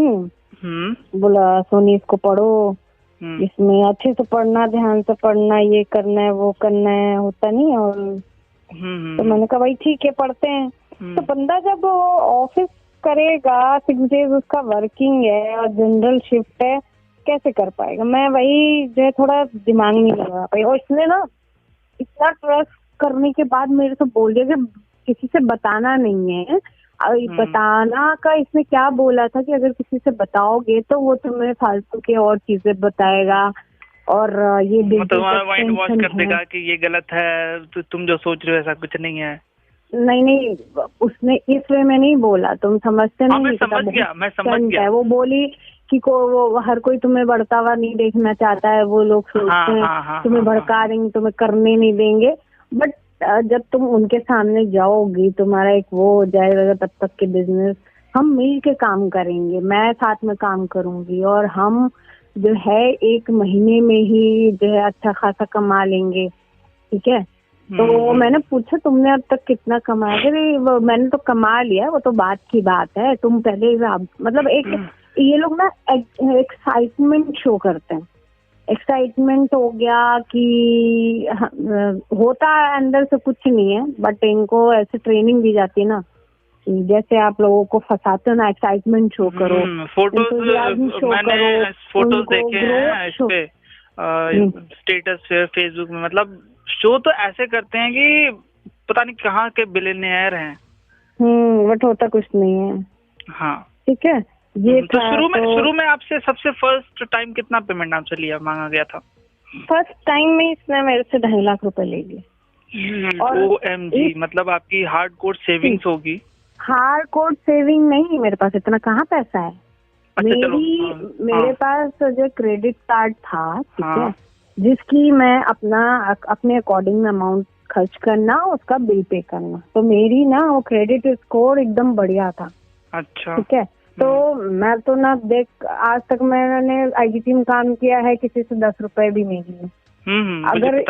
बोला सोनी इसको पढ़ो, इसमें अच्छे से पढ़ना, ध्यान से पढ़ना, ये करना है वो करना है, होता नहीं। और तो मैंने कहा भाई ठीक है, पढ़ते हैं। तो बंदा जब ऑफिस करेगा 6 days उसका वर्किंग है और जनरल शिफ्ट है, कैसे कर पाएगा? मैं वही जो है थोड़ा दिमाग नहीं लगा पाई। और इसने ना इतना ट्रस्ट करने के बाद मेरे से बोल दिया कि किसी से बताना नहीं है। बताना का इसने क्या बोला था कि अगर किसी से बताओगे तो वो तुम्हें फालतू के और चीजें बताएगा और ये तुम्हारा माइंड वॉश कर देगा कि ये गलत है, तो तुम जो सोच रहे हो ऐसा कुछ नहीं है। नहीं, उसने इस वे में नहीं बोला, तुम समझते नहीं। मैं समझ गया। वो बोली कि वो हर कोई तुम्हें बढ़ता हुआ नहीं देखना चाहता है, वो लोग सोचते हैं तुम्हें भड़का देंगे, तुम्हें करने नहीं देंगे। बट जब तुम उनके सामने जाओगी, तुम्हारा एक वो हो जाएगा, तब तक के बिजनेस हम मिल के काम करेंगे, मैं साथ में काम करूंगी और हम जो है 1 महीने में ही जो है अच्छा खासा कमा लेंगे, ठीक है। तो मैंने पूछा तुमने अब तक कितना कमाया? मैंने तो कमा लिया, वो तो बात की बात है, तुम पहले मतलब एक ये लोग ना एक्साइटमेंट शो करते हैं। एक्साइटमेंट हो गया कि होता है अंदर से कुछ नहीं है, बट इनको ऐसे ट्रेनिंग दी जाती है ना, जैसे आप लोगों को फंसाते हो ना, एक्साइटमेंट शो करो, फोटोज मैंने फोटोज देखे हैं इस पे स्टेटस फेसबुक में। मतलब शो तो ऐसे करते हैं कि पता नहीं कहाँ के बिलियनियर हैं। बट होता कुछ नहीं है। हाँ, ठीक है। ये तो शुरू में आपसे सबसे फर्स्ट टाइम कितना पेमेंट आपसे लिया, मांगा गया था? फर्स्ट टाइम में इसने मेरे से 2.5 लाख रुपए ले लिए। OMG, मतलब आपकी हार्ड कोर सेविंग्स होगी। हार्ड कोर सेविंग नहीं, मेरे पास इतना कहाँ पैसा है। अच्छा, मेरे पास जो क्रेडिट कार्ड था, ठीक है, जिसकी मैं अपने अकॉर्डिंग अमाउंट खर्च करना, उसका बिल पे करना। तो मेरी ना वो क्रेडिट स्कोर एकदम बढ़िया था। अच्छा, ठीक है। तो मैं तो ना देख, आज तक मैंने आईजीटी में काम किया है, किसी से 10 रुपए भी नहीं लिए। अगर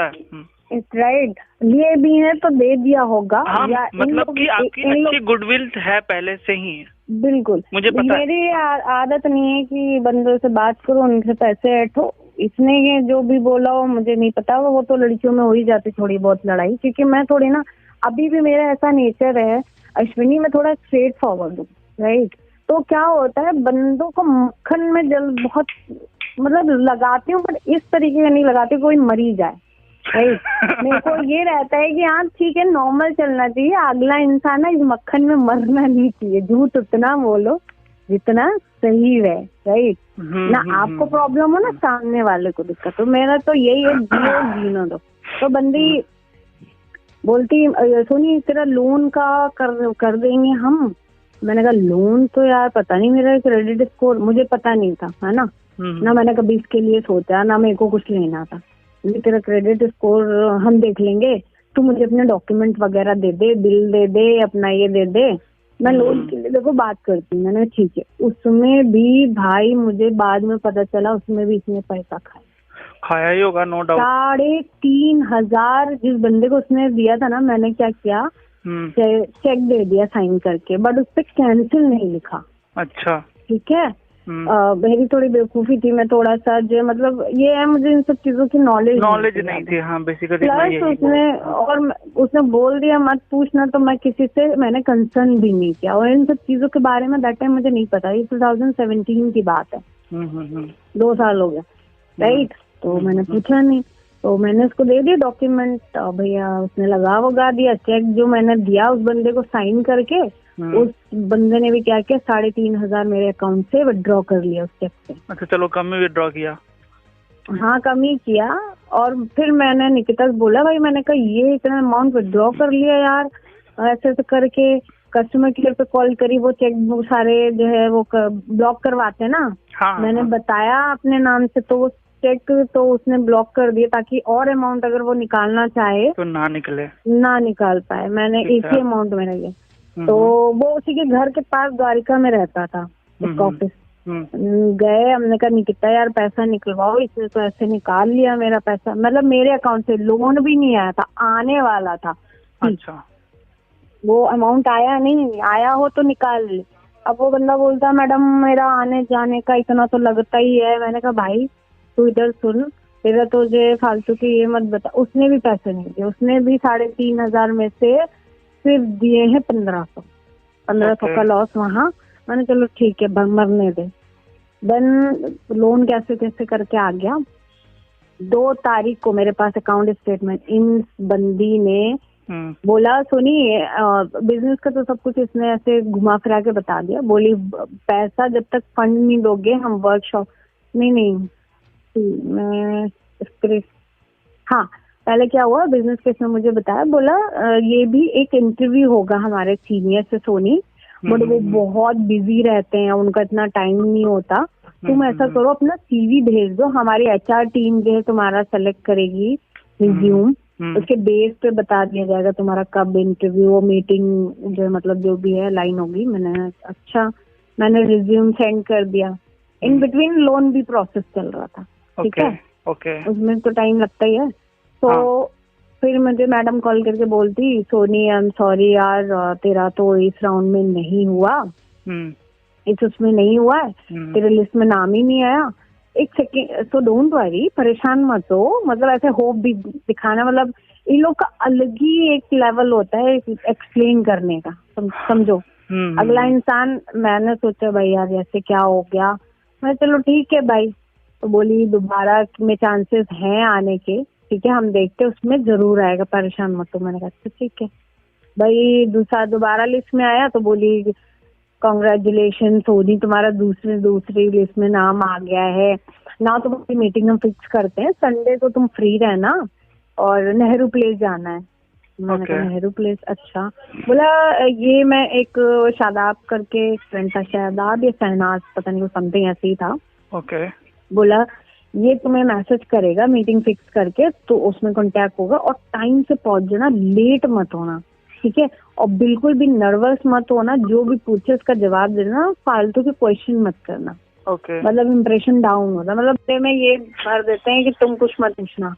राइट लिए भी हैं तो दे दिया होगा। हाँ, या मतलब कि आपकी अच्छी गुडविल है पहले से ही। बिल्कुल, मुझे पता है। मेरी आदत नहीं है कि बंदों से बात करो, उनसे पैसे ऐठो। इसने ये जो भी बोला वो मुझे नहीं पता, वो तो लड़कियों में हो ही जाती थोड़ी बहुत लड़ाई, क्योंकि मैं थोड़ी ना, अभी भी मेरा ऐसा नेचर है अश्विनी, मैं थोड़ा स्ट्रेट फॉरवर्ड हूँ, राइट। तो क्या होता है, बंदों को मक्खन में जल्द बहुत मतलब लगाती हूँ, बट इस तरीके का नहीं लगाती कोई मरी जाए, राइट। मेरे को ये रहता है कि हाँ ठीक है, नॉर्मल चलना चाहिए, अगला इंसान ना इस मक्खन में मरना नहीं चाहिए। झूठ उतना बोलो जितना सही है, राइट। ना आपको प्रॉब्लम हो ना सामने वाले को दिक्कत हो। मेरा तो यही है, जियो जीने दो। तो बंदी बोलती सोनी तेरा लोन का कर देंगे हम। मैंने कहा लोन तो यार पता नहीं, मेरा क्रेडिट स्कोर मुझे पता नहीं था, है ना। ना मैंने कभी इसके लिए सोचा, ना मेरे को कुछ लेना था। तेरा क्रेडिट स्कोर हम देख लेंगे, तू मुझे अपने डॉक्यूमेंट वगैरह दे दे, बिल दे दे, अपना ये दे दे, मैं लोन के लिए देखो बात करती हूँ। मैंने ठीक है। उसमें भी भाई मुझे बाद में पता चला उसमें भी इसने पैसा खाया ही होगा, नो डाउट। 3,500 जिस बंदे को उसने दिया था ना, मैंने क्या किया, चेक दे दिया साइन करके, बट उस पर कैंसिल नहीं लिखा। अच्छा, ठीक है। मेरी थोड़ी बेवकूफी थी, मैं थोड़ा सा जो मतलब ये है, मुझे इन सब चीजों की नॉलेज नहीं थी। हाँ, बेसिकली प्लस उसने बोल दिया मत पूछना, तो मैं किसी से मैंने कंसर्न भी नहीं किया, और इन सब चीजों के बारे में दैट टाइम मुझे नहीं पता। ये 2017 की बात है। 2 साल हो गया, राइट। तो मैंने पूछा नहीं, तो मैंने उसको दे दिया डॉक्यूमेंट। भैया उसने लगा दिया चेक, जो मैंने दिया उस बंदे को साइन करके, उस बंदे ने भी क्या किया, 3,500 मेरे अकाउंट से विड्रॉ कर लिया उस चेक से। अच्छा, चलो कम ही विड्रॉ किया। हाँ, कम ही किया। और फिर मैंने निकिता से बोला, भाई मैंने कहा ये इतना अमाउंट विड्रॉ कर लिया यार, ऐसे ऐसे करके। कस्टमर केयर पे कॉल करी, वो चेक बुक सारे जो है वो ब्लॉक करवाते ना। हाँ, मैंने बताया अपने नाम से, तो वो चेक तो उसने ब्लॉक कर दिया, ताकि और अमाउंट अगर वो निकालना चाहे तो ना निकाल पाए। मैंने एक ही अमाउंट में लगे। तो वो उसी के घर के पास द्वारिका में रहता था उसका ऑफिस। गए, हमने कहा निकिता यार पैसा निकलवाओ, इसने तो ऐसे निकाल लिया मेरा पैसा, मतलब मेरे अकाउंट से लोन भी नहीं आया था, आने वाला था। अच्छा, वो अमाउंट आया नहीं, आया हो तो निकाल ले। अब वो बंदा बोलता मैडम मेरा आने जाने का इतना तो लगता ही है। मैंने कहा भाई तू इधर सुन, तेरा तो जो फालतू की ये मत बता। उसने भी पैसे नहीं दिए, उसने भी 3,500 में से सिर्फ दिए हैं 1500 का लॉस वहाँ। मैंने चलो ठीक है मरने दे। देन लोन कैसे कैसे करके आ गया। 2 तारीख को मेरे पास अकाउंट स्टेटमेंट, इन बंदी ने बोला सुनिए बिजनेस का तो सब कुछ इसने ऐसे घुमा फिरा के बता दिया। बोली पैसा जब तक फंड नहीं दोगे हम वर्कशॉप नहीं हाँ, पहले क्या हुआ बिजनेस केस में मुझे बताया, बोला ये भी एक इंटरव्यू होगा हमारे सीनियर से सोनी, बट वो बहुत बिजी रहते हैं, उनका इतना टाइम नहीं होता। तुम ऐसा करो अपना सीवी भेज दो, हमारी एचआर टीम जो है तुम्हारा सेलेक्ट करेगी रिज्यूम, उसके बेस पे बता दिया जाएगा तुम्हारा कब इंटरव्यू मीटिंग जो मतलब जो भी है लाइन होगी। मैंने अच्छा, मैंने रिज्यूम सेंड कर दिया। इन बिटवीन लोन भी प्रोसेस चल रहा था। ठीक है, उसमें तो टाइम लगता ही है। तो फिर मुझे मैडम कॉल करके बोलती सोनी आई एम सॉरी यार, तेरा तो इस राउंड में नहीं हुआ, उसमें नहीं हुआ है, तेरे लिस्ट में नाम ही नहीं आया। एक सेकेंड, तो डोंट वरी, परेशान मत हो, मतलब ऐसे होप भी दिखाना, मतलब इन लोग का अलग ही एक लेवल होता है एक्सप्लेन करने का, समझो। अगला इंसान, मैंने सोचा भाई यार ऐसे क्या हो गया, मैं चलो ठीक है भाई। तो बोली दोबारा में चांसेस हैं आने के, ठीक है हम देखते, उसमें जरूर आएगा, परेशान मत हो। मैंने कहा ठीक है भाई। दोबारा लिस्ट में आया तो बोली कॉन्ग्रेचुलेशन सोनी, तुम्हारा दूसरी लिस्ट में नाम आ गया है ना। तुम्हारी मीटिंग हम फिक्स करते हैं, संडे को तुम फ्री रहना और नेहरू प्लेस जाना है। मैंने कहा नेहरू प्लेस, अच्छा। बोला ये मैं एक शादाब करके फ्रेंड था, शादाब या शहनाज पता नहीं, वो समथिंग ऐसे ही था। ओके। बोला ये तुम्हें मैसेज करेगा मीटिंग फिक्स करके, तो उसमें कांटेक्ट होगा। और टाइम से पहुंच जाना, लेट मत होना, ठीक है। और बिल्कुल भी नर्वस मत होना, जो भी पूछे उसका जवाब देना, फालतू के क्वेश्चन मत करना। ओके। मतलब इम्प्रेशन डाउन होता, मतलब डे में ये भर देते हैं कि तुम कुछ मत पूछना।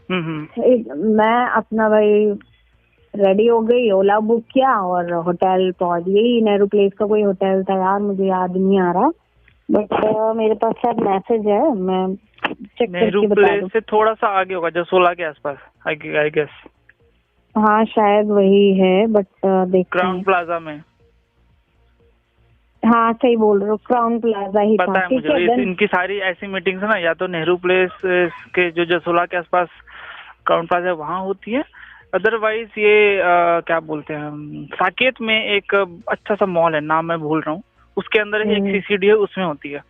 मैं अपना भाई रेडी हो गई, ओला बुक किया और होटल पहुंच गई। नेहरू प्लेस का कोई होटल था यार, मुझे याद नहीं आ रहा, बट मेरे पास शायद मैसेज है, मैं चेक करके बता दूं। से थोड़ा सा आगे होगा, जसोला के आसपास, आई गेस। हाँ शायद वही है, बट देखते हैं। क्राउन प्लाजा में। हाँ सही बोल रहे हो, क्राउन प्लाजा ही पता था, है ठीक मुझे। है। इनकी सारी ऐसी मीटिंग्स है ना, या तो नेहरू प्लेस के जो जसोला के आसपास क्राउन प्लाजा वहाँ होती है, अदरवाइज ये क्या बोलते हैं, साकेत में एक अच्छा सा मॉल है, नाम मैं भूल रहा हूँ, उसके अंदर एक सीसीडी है, उसमें होती है।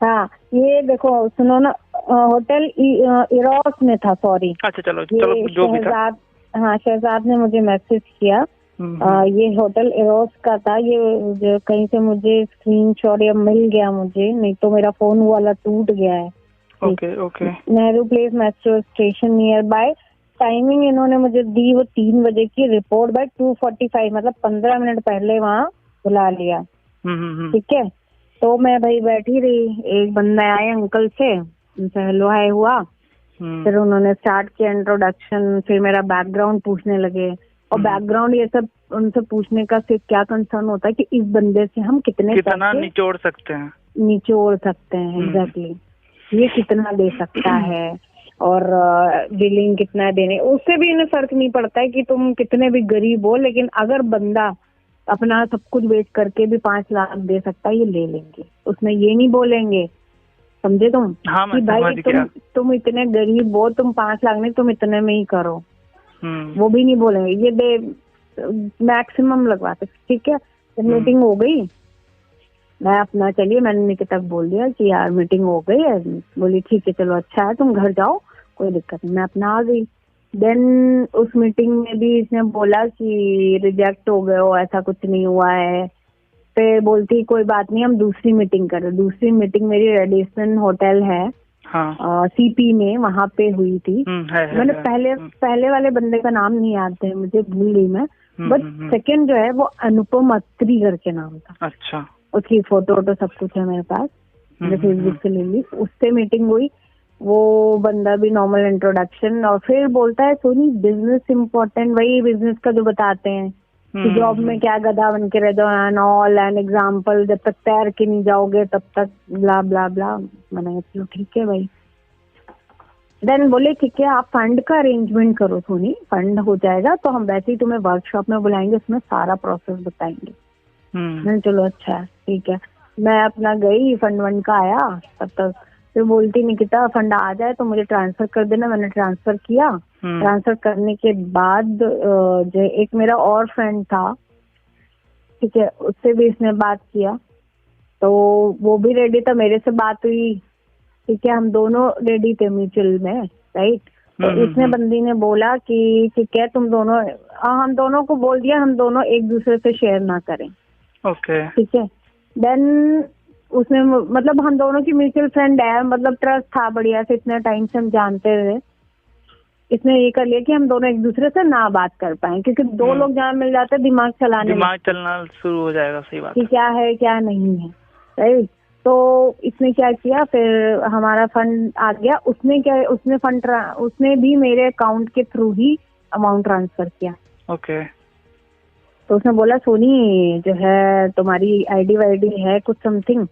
हाँ ये देखो सुनो ना, होटल इरोस में था, सॉरी। अच्छा चलो जो भी था। हाँ शहजाद ने मुझे मैसेज किया, ये होटल इरोस का था। ये जो कहीं से मुझे स्क्रीनशॉट या मिल गया मुझे, नहीं तो मेरा फोन वाला टूट गया है। Okay okay. Nehru place metro station near by. Timing इन्होंने मुझे दी वो 3 बजे की, रिपोर्ट बाय 2:45, मतलब 15 मिनट पहले वहाँ बुला लिया, ठीक है। तो मैं भाई बैठी रही, एक बंदा आए अंकल से, उनसे हेलो हाय हुआ, फिर उन्होंने स्टार्ट किया इंट्रोडक्शन, फिर मेरा बैकग्राउंड पूछने लगे। और बैकग्राउंड ये सब उनसे पूछने का सिर्फ क्या कंसर्न होता है कि इस बंदे से हम कितना निचोड़ सकते हैं, एग्जैक्टली, ये कितना दे सकता है और बिलिंग कितना देने, उससे भी इन्हें फर्क नहीं पड़ता है कि तुम कितने भी गरीब हो, लेकिन अगर बंदा अपना सब कुछ बेच करके भी 5 लाख दे सकता है, ये ले लेंगे। उसमें ये नहीं बोलेंगे, समझे तुम? हाँ, कि भाई तुम इतने गरीब हो, तुम 5 लाख नहीं, तुम इतने में ही करो, वो भी नहीं बोलेंगे। ये दे मैक्सिमम लगवाते, ठीक है। मीटिंग हो गई, मैं अपना चलिए, मैंने निकिता को बोल दिया कि यार मीटिंग हो गई है। बोली ठीक है चलो अच्छा है, तुम घर जाओ, कोई दिक्कत नहीं। मैं अपना आ गई। देन उस मीटिंग में भी इसने बोला कि रिजेक्ट हो गए हो, ऐसा कुछ नहीं हुआ है। फिर बोलती कोई बात नहीं, हम दूसरी मीटिंग करें। दूसरी मीटिंग मेरी रेडिसन होटल है, हाँ, सीपी में, वहां पे हुई थी। मैंने पहले वाले बंदे का नाम नहीं याद है मुझे, भूल गई मैं, बट सेकंड जो है वो अनुपम अत्री करके नाम था। अच्छा। उसकी फोटो सब कुछ है मेरे पास, मैंने फेसबुक से ले ली। उससे मीटिंग हुई, वो बंदा भी नॉर्मल इंट्रोडक्शन, और फिर बोलता है सोनी बिजनेस इम्पोर्टेंट, वही बिजनेस का जो बताते हैं कि जॉब में क्या गधा बन के रह जाओ एंड ऑल एंड एग्जाम्पल, जब तक तैर के नहीं जाओगे तब तक ब्ला ब्ला ब्ला। मैंने चलो ठीक है भाई। देन बोले ठीक है आप फंड का अरेंजमेंट करो सोनी, फंड हो जाएगा तो हम वैसे ही तुम्हें वर्कशॉप में बुलाएंगे, उसमें सारा प्रोसेस बताएंगे। मैंने चलो अच्छा है ठीक है। मैं अपना गई, फंड वन का आया, तब तक फिर बोलती निकिता फंड आ जाए तो मुझे ट्रांसफर कर देना। मैंने ट्रांसफर किया। ट्रांसफर करने के बाद जो एक मेरा और फ्रेंड था, ठीक है, उससे भी इसने बात किया, तो वो भी रेडी था, मेरे से बात हुई, ठीक है, हम दोनों रेडी थे म्यूचुअल में, राइट। तो इसने बंदी ने बोला कि ठीक है तुम दोनों, हम दोनों को बोल दिया हम दोनों एक दूसरे से शेयर ना करें, ओके, ठीक है। देन उसने, मतलब हम दोनों की म्यूचुअल फ्रेंड है, मतलब ट्रस्ट था बढ़िया से, इतने टाइम से हम जानते रहे। इसने ये कर लिया कि हम दोनों एक दूसरे से ना बात कर पाए, क्योंकि दो लोग जहाँ मिल जाते हैं दिमाग चलना शुरू हो जाएगा, सही बात कि क्या है क्या नहीं है, राइट। तो इसने क्या किया, फिर हमारा फंड आ गया। उसने भी मेरे अकाउंट के थ्रू ही अमाउंट ट्रांसफर किया, ओके। तो उसने बोला सोनी जो है तुम्हारी आईडी वाईडी है कुछ समथिंग।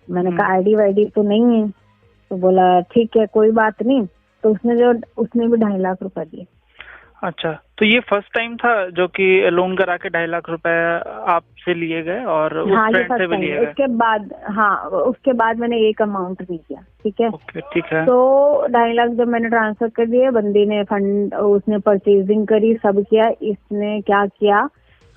मैंने कहा आईडी वाईडी तो नहीं है, तो बोला ठीक है कोई बात नहीं। तो उसने भी 2.5 लाख रुपए दिए। अच्छा, तो ये फर्स्ट टाइम था जो कि लोन करा के 2.5 लाख रुपए आपसे लिए गए और उस फ्रेंड से भी लिए गए? उसके बाद मैंने एक अमाउंट नहीं किया, ठीक है। ठीक है। तो 2.5 लाख जब मैंने ट्रांसफर कर दिए, बंदी ने फंड, उसने परचेजिंग करी, सब किया। इसने क्या किया,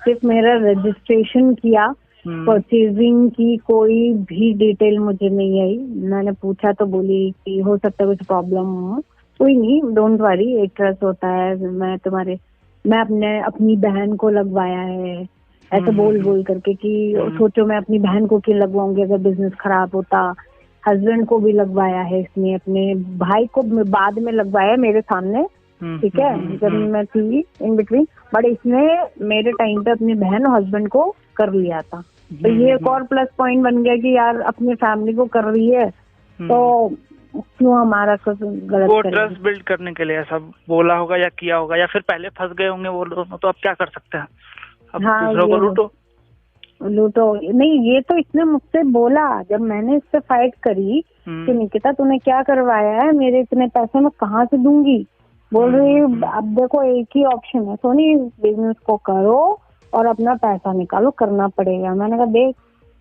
सिर्फ मेरा रजिस्ट्रेशन किया, परचेजिंग की कोई भी डिटेल मुझे नहीं आई। मैंने पूछा तो बोली कि हो सकता है कुछ प्रॉब्लम हो, कोई नहीं डोंट वरी, एक ट्रस्ट होता है, मैं अपनी बहन को लगवाया है, ऐसे बोल करके कि सोचो मैं अपनी बहन को क्यों लगवाऊंगी अगर बिजनेस खराब होता, हस्बैंड को भी लगवाया है इसने, अपने भाई को बाद में लगवाया मेरे सामने, ठीक है, जब मैं थी इन बिटवीन, बट इसने मेरे टाइम पे अपनी बहन और हस्बैंड को कर लिया था। तो ये एक और प्लस पॉइंट बन गया कि यार अपनी फैमिली को कर रही है तो क्यों हमारा कुछ गलत वो ट्रस्ट बिल्ड करने के लिए ऐसा बोला होगा या किया होगा, या फिर पहले फंस गए होंगे वो दोनों, तो अब क्या कर सकते हैं, अब दूसरों को लूटो नहीं। ये तो इसने मुझसे बोला जब मैंने इससे फाइट करी कि निकिता तूने क्या करवाया है, मेरे इतने पैसे मैं कहाँ से दूंगी। बोल रही अब देखो एक ही ऑप्शन है सोनी, बिजनेस को करो और अपना पैसा निकालो, करना पड़ेगा। मैंने कहा देख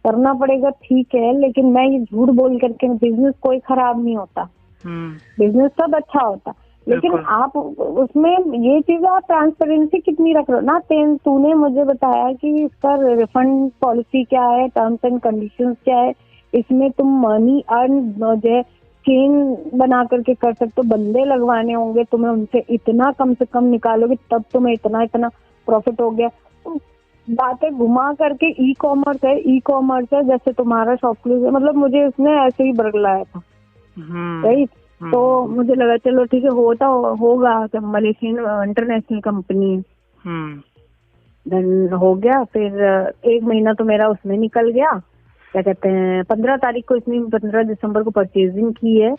करना पड़ेगा ठीक है, लेकिन मैं ये झूठ बोल करके बिजनेस कोई खराब नहीं होता, बिजनेस सब अच्छा होता, लेकिन आप उसमें ये चीज आप ट्रांसपेरेंसी कितनी रख रहे हो ना। तूने मुझे बताया कि इसका रिफंड पॉलिसी क्या है, टर्म्स एंड कंडीशंस क्या है, इसमें तुम मनी अर्न जो चेन बना करके कर सकते हो, बंदे लगवाने होंगे तुम्हें, उनसे इतना कम से कम निकालोगे तब तुम्हें इतना इतना प्रॉफिट हो गया। बातें घुमा करके ई कॉमर्स है जैसे तुम्हारा शॉपक्लूज है, मतलब मुझे उसने ऐसे ही बरगलाया था, राइट। तो मुझे लगा चलो ठीक है होगा, मलेशियन इंटरनेशनल कंपनी देन हो गया। फिर 1 महीना तो मेरा उसमें निकल गया, क्या कहते हैं 15 तारीख को इसने 15 दिसंबर को परचेजिंग की है।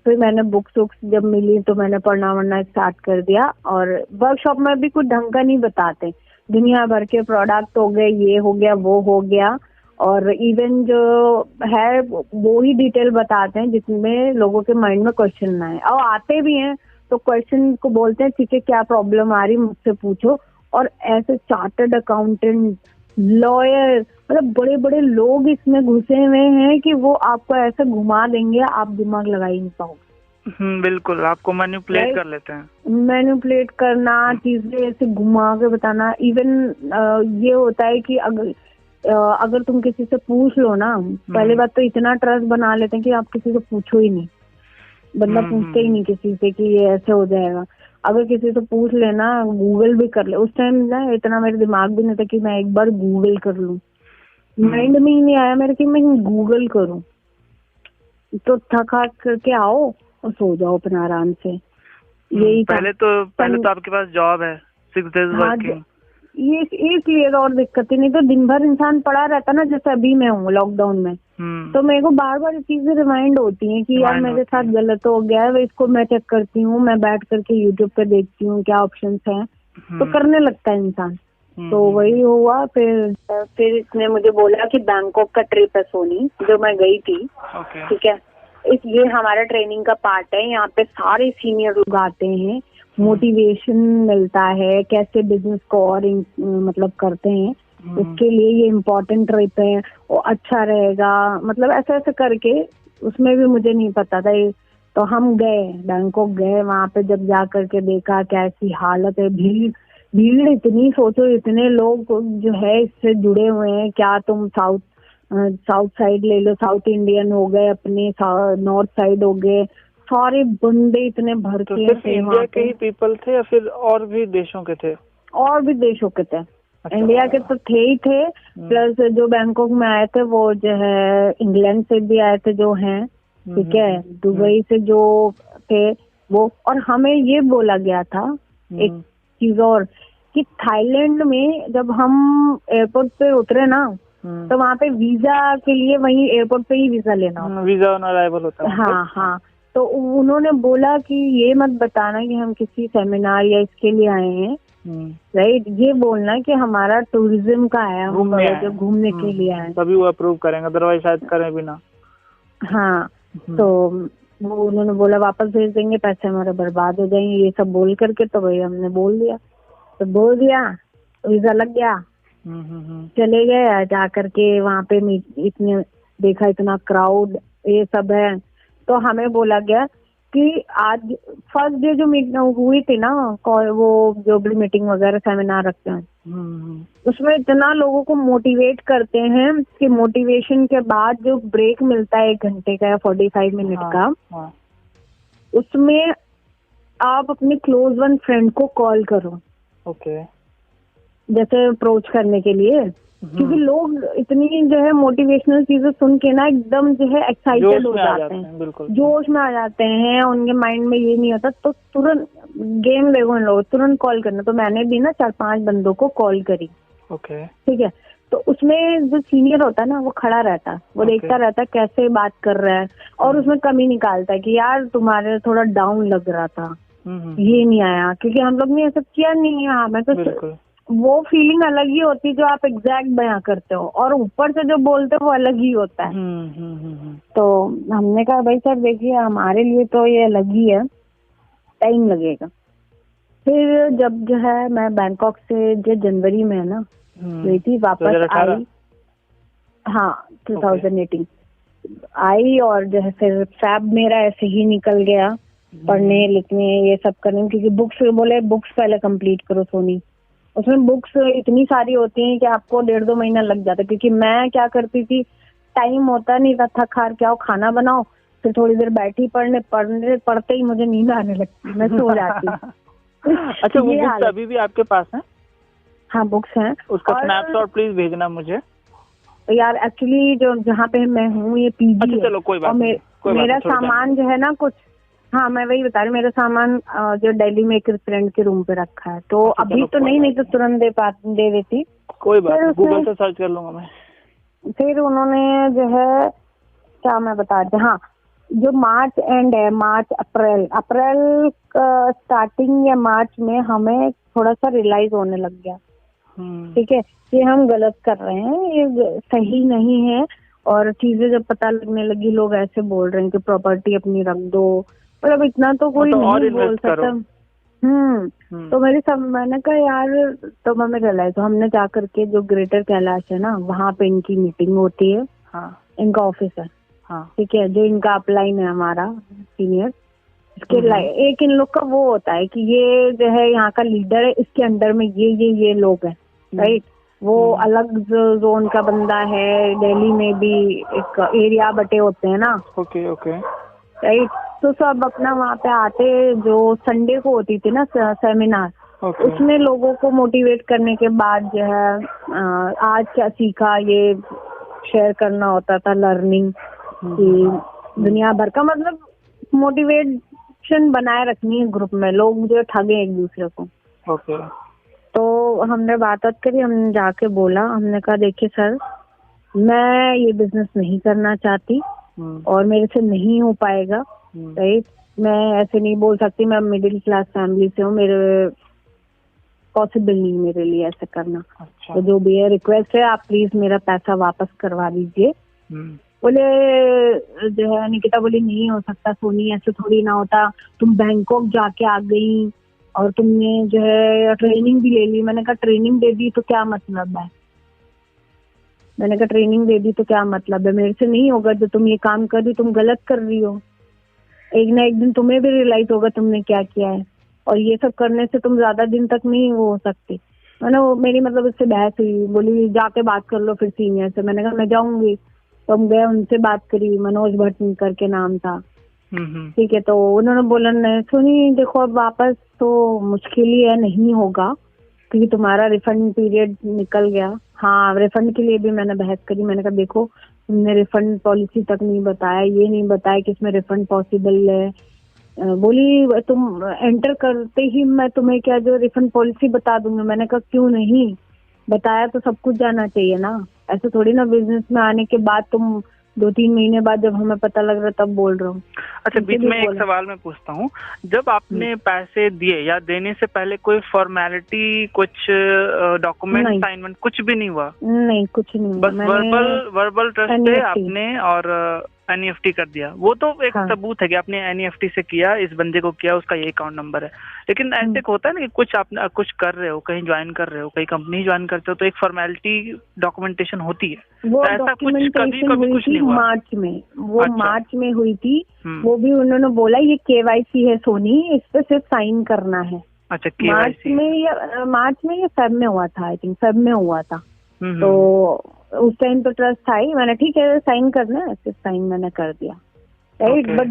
फिर मैंने बुक्स जब मिली तो मैंने पढ़ना स्टार्ट कर दिया, और वर्कशॉप में भी कुछ ढंग का नहीं बताते, दुनिया भर के प्रोडक्ट हो गए, ये हो गया वो हो गया, और इवन जो है वो ही डिटेल बताते हैं जिसमें लोगों के माइंड में क्वेश्चन ना है, और आते भी हैं तो क्वेश्चन को बोलते हैं ठीक है क्या प्रॉब्लम आ रही मुझसे पूछो। और ऐसे चार्टर्ड अकाउंटेंट, लॉयर, मतलब बड़े बड़े लोग इसमें घुसे हुए हैं कि वो आपको ऐसे घुमा देंगे आप दिमाग लगा ही नहीं पाओगे। बिल्कुल, आपको मैनिपुलेट कर लेते हैं। मैनिपुलेट करना, चीजें ऐसे घुमा के बताना। इवन ये होता है कि अगर तुम किसी से पूछ लो ना, पहले बात तो इतना ट्रस्ट बना लेते हैं कि आप किसी से पूछो ही नहीं, बंदा पूछते ही नहीं किसी से कि ये ऐसे हो जाएगा। अगर किसी से पूछ लेना, गूगल भी कर ले, उस टाइम ना इतना मेरे दिमाग भी नहीं था कि मैं एक बार गूगल कर लूं, माइंड में ही नहीं आया मेरे कि मैं गूगल करूं। तो थका करके आओ और सो जाओ अपना आराम से, यही पहले तो आपके पास जॉब है 6 days वर्किंग, ये इसलिए और दिक्कत ही नहीं तो दिन भर इंसान पड़ा रहता ना, जैसे अभी मैं हूँ लॉकडाउन में, तो मेरे को बार बार चीजें रिमाइंड होती हैं कि यार मेरे साथ गलत हो गया है, इसको मैं चेक करती हूँ, मैं बैठ करके यूट्यूब पे देखती हूँ क्या ऑप्शंस हैं, तो करने लगता है इंसान। तो वही हुआ। फिर इसने मुझे बोला कि बैंकॉक का ट्रिप है सोनी, जो मैं गई थी, ठीक है, इसलिए हमारा ट्रेनिंग का पार्ट है, यहाँ पे सारे सीनियर लोग आते हैं, मोटिवेशन मिलता है, कैसे बिजनेस को और मतलब करते हैं, उसके लिए ये इम्पोर्टेंट ट्रिप है, वो अच्छा रहेगा, मतलब ऐसे ऐसे करके। उसमें भी मुझे नहीं पता था ये, तो हम गए बैंकॉक गए, वहां पे जब जा करके देखा कैसी हालत है, भीड़ इतनी, सोचो इतने लोग जो है इससे जुड़े हुए हैं। क्या तुम साउथ साइड ले लो, साउथ इंडियन हो गए, अपने नॉर्थ साइड हो गए, सारे बंदे इतने भर के सिर्फ इंडिया के ही पीपल थे या फिर और भी देशों के थे? और भी देशों के थे। अच्छा, इंडिया के तो थे ही थे, प्लस जो बैंकॉक में आए थे वो जो है इंग्लैंड से भी आए थे जो हैं, ठीक है, दुबई से जो थे वो। और हमें ये बोला गया था एक चीज और, कि थाईलैंड में जब हम एयरपोर्ट पे उतरे ना, तो वहाँ पे वीजा के लिए वहीं एयरपोर्ट पे ही वीजा लेना होता है, वीजा ऑन अराइवल होता है। हाँ। तो उन्होंने बोला कि ये मत बताना कि हम किसी सेमिनार या इसके लिए आए हैं, राइट, ये बोलना कि हमारा टूरिज्म का आया, जो घूमने के लिए आए, तभी वो अप्रूव करेंगे, अदरवाइज शायद करें भी ना। हाँ, तो वो उन्होंने बोला वापस भेज देंगे, पैसे हमारे बर्बाद हो जाएंगे, ये सब बोल करके। तो भाई हमने बोल दिया, वीजा लग गया, चले गए। जा करके वहाँ पे इतने देखा, इतना क्राउड ये सब है, तो हमें बोला गया कि आज फर्स्ट डे जो मीटिंग हुई थी ना, वो जो भी मीटिंग वगैरह सेमिनार रखते हैं, उसमें इतना लोगों को मोटिवेट करते हैं कि मोटिवेशन के बाद जो ब्रेक मिलता है 1 घंटे का या 45 मिनट का, उसमें आप अपने क्लोज 1 फ्रेंड को कॉल करो, ओके, जैसे अप्रोच करने के लिए, क्योंकि लोग इतनी जो है मोटिवेशनल चीजें सुन के ना एकदम जो है एक्साइटेड हो जाते हैं, बिल्कुल जोश में आ जाते हैं, उनके माइंड में ये नहीं होता, तो तुरंत गेम देखो इन लोग, तुरंत कॉल करना। तो मैंने भी ना 4-5 बंदों को कॉल करी। ओके, ठीक है, तो उसमें जो सीनियर होता है ना वो खड़ा रहता है, वो देखता रहता है कैसे बात कर रहा है, और उसमें कमी निकालता है कि यार तुम्हारे थोड़ा डाउन लग रहा था, ये नहीं आया, क्योंकि हम लोग ने ये सब किया नहीं है। हमें तो वो फीलिंग अलग ही होती है जो आप एग्जैक्ट बयां करते हो, और ऊपर से जो बोलते हो वो अलग ही होता है। तो हमने कहा भाई सर देखिए हमारे लिए तो ये अलग ही है, टाइम लगेगा। फिर जब जो है मैं बैंकॉक से जो जनवरी में है ना गई थी, वापस आई, हाँ 2018 आई, और जो है फिर फैब मेरा ऐसे ही निकल गया पढ़ने लिखने ये सब करने, क्योंकि बुक्स बोले बुक्स पहले कंप्लीट करो सोनी। उसमें बुक्स इतनी सारी होती हैं कि आपको 1.5-2 महीना लग जाता है, क्योंकि मैं क्या करती थी, टाइम होता नहीं था, थक हार के आओ खाना बनाओ, फिर थोड़ी देर बैठी पढ़ते ही मुझे नींद आने लगती, मैं सो जाती। अच्छा, वो बुक्स अभी भी आपके पास हैं? हाँ बुक्स हैं, उसका स्नैपशॉट प्लीज भेजना मुझे। यार एक्चुअली जो जहाँ पे मैं हूँ ये पीजी है, चलो कोई बात नहीं, मेरा सामान जो है ना कुछ, हाँ मैं वही बता रही, मेरा सामान जो दिल्ली में एक फ्रेंड के रूम पे रखा है, तो अभी तो नहीं तो तुरंत दे देती। कोई बात, गूगल से सर्च कर लूंगा मैं। फिर उन्होंने जो है क्या मैं बता रही, हाँ जो मार्च एंड है, मार्च अप्रैल स्टार्टिंग या मार्च में हमें थोड़ा सा रियलाइज होने लग गया, ठीक है, कि हम गलत कर रहे हैं, ये सही नहीं है। और चीजें जब पता लगने लगी, लोग ऐसे बोल रहे हैं कि प्रॉपर्टी अपनी रख दो, पर अब इतना तो कोई नहीं बोल सकता। तो मैंने कहा यार, तो मैंने रियलाइज, तो हमने जा करके जो ग्रेटर कैलाश है ना, वहाँ पे इनकी मीटिंग होती है, इनका ऑफिस है, ठीक है, जो इनका अपलाइन है हमारा सीनियर, इसके एक इन लोग का वो होता है कि ये जो है यहाँ का लीडर है, इसके अंडर में ये लोग हैं, राइट। वो अलग जोन का बंदा है, दिल्ली में भी एक एरिया बटे होते हैं ना, ओके राइट। तो सब अपना वहाँ पे आते, जो संडे को होती थी ना सेमिनार, उसमें लोगों को मोटिवेट करने के बाद जो है आज क्या सीखा ये शेयर करना होता था, लर्निंग की दुनिया भर का, मतलब मोटिवेशन बनाए रखनी है ग्रुप में, लोग जो ठगे एक दूसरे को। तो हमने बात करी, हमने जाके बोला, हमने कहा देखिए सर मैं ये बिजनेस नहीं करना चाहती और मेरे से नहीं हो पाएगा, राइट। मैं ऐसे नहीं बोल सकती, मैं मिडिल क्लास फैमिली से हूँ, मेरे पॉसिबल नहीं मेरे लिए ऐसा करना। तो जो भी है रिक्वेस्ट है, आप प्लीज मेरा पैसा वापस करवा दीजिए। बोले जो है निकिता बोली नहीं हो सकता सोनी, ऐसे थोड़ी ना होता, तुम बैंकॉक जाके आ गई और तुमने जो है ट्रेनिंग भी ले ली। मैंने कहा ट्रेनिंग दे दी तो क्या मतलब है, मैंने कहा ट्रेनिंग दे दी तो क्या मतलब है, मेरे से नहीं होगा, जो तुम ये काम कर रही तुम गलत कर रही हो, एक ना एक दिन तुम्हें भी रियलाइज होगा तुमने क्या किया है, और ये सब करने से तुम ज्यादा दिन तक नहीं वो हो सकती। मैंने मेरी मतलब उससे बहस हुई, बोली जाके बात कर लो फिर सीनियर से। मैंने कहा मैं जाऊंगी, तो हम गए, उनसे बात करी, मनोज भट्ट करके नाम था, ठीक है। तो उन्होंने बोला नहीं सुनी देखो अब वापस तो मुश्किल ही है, नहीं होगा क्योंकि तुम्हारा रिफंड पीरियड निकल गया। हाँ रिफंड के लिए भी मैंने बहस करी, मैंने कहा देखो तुमने रिफंड पॉलिसी तक नहीं बताया, ये नहीं बताया कि इसमें रिफंड पॉसिबल है। बोली तुम एंटर करते ही मैं तुम्हें क्या जो रिफंड पॉलिसी बता दूंगी। मैंने कहा क्यों नहीं, बताया तो सब कुछ जाना चाहिए ना, ऐसे थोड़ी ना बिजनेस में आने के बाद तुम 2-3 महीने बाद जब हमें पता लग रहा तब बोल रहा हूँ। अच्छा बीच में एक सवाल मैं पूछता हूँ, जब आपने पैसे दिए या देने से पहले कोई फॉर्मेलिटी, कुछ डॉक्यूमेंट साइनमेंट कुछ भी नहीं हुआ? नहीं कुछ नहीं, बस वर्बल ट्रस्ट पे आपने और NEFT कर दिया। वो तो एक सबूत है कि आपने NEFT से किया, इस बंदे को किया, उसका ये अकाउंट नंबर है। लेकिन ऐसे होता है ना कि कुछ आप कुछ कर रहे हो, कहीं ज्वाइन कर रहे हो, कहीं कंपनी ज्वाइन करते हो, तो एक फॉर्मेलिटी डॉक्यूमेंटेशन होती है। वो ऐसा कुछ कभी कुछ नहीं हुआ? मार्च में वो मार्च में हुई थी, वो भी उन्होंने बोला ये KYC है सोनी, इस पे सिर्फ साइन करना है। अच्छा KYC मार्च में या फेब में हुआ था, आई थिंक फेब में हुआ था। तो उस टाइम तो ट्रस्ट था ही, मैंने ठीक है साइन करना है, सिर्फ साइन मैंने कर दिया, राइट। बट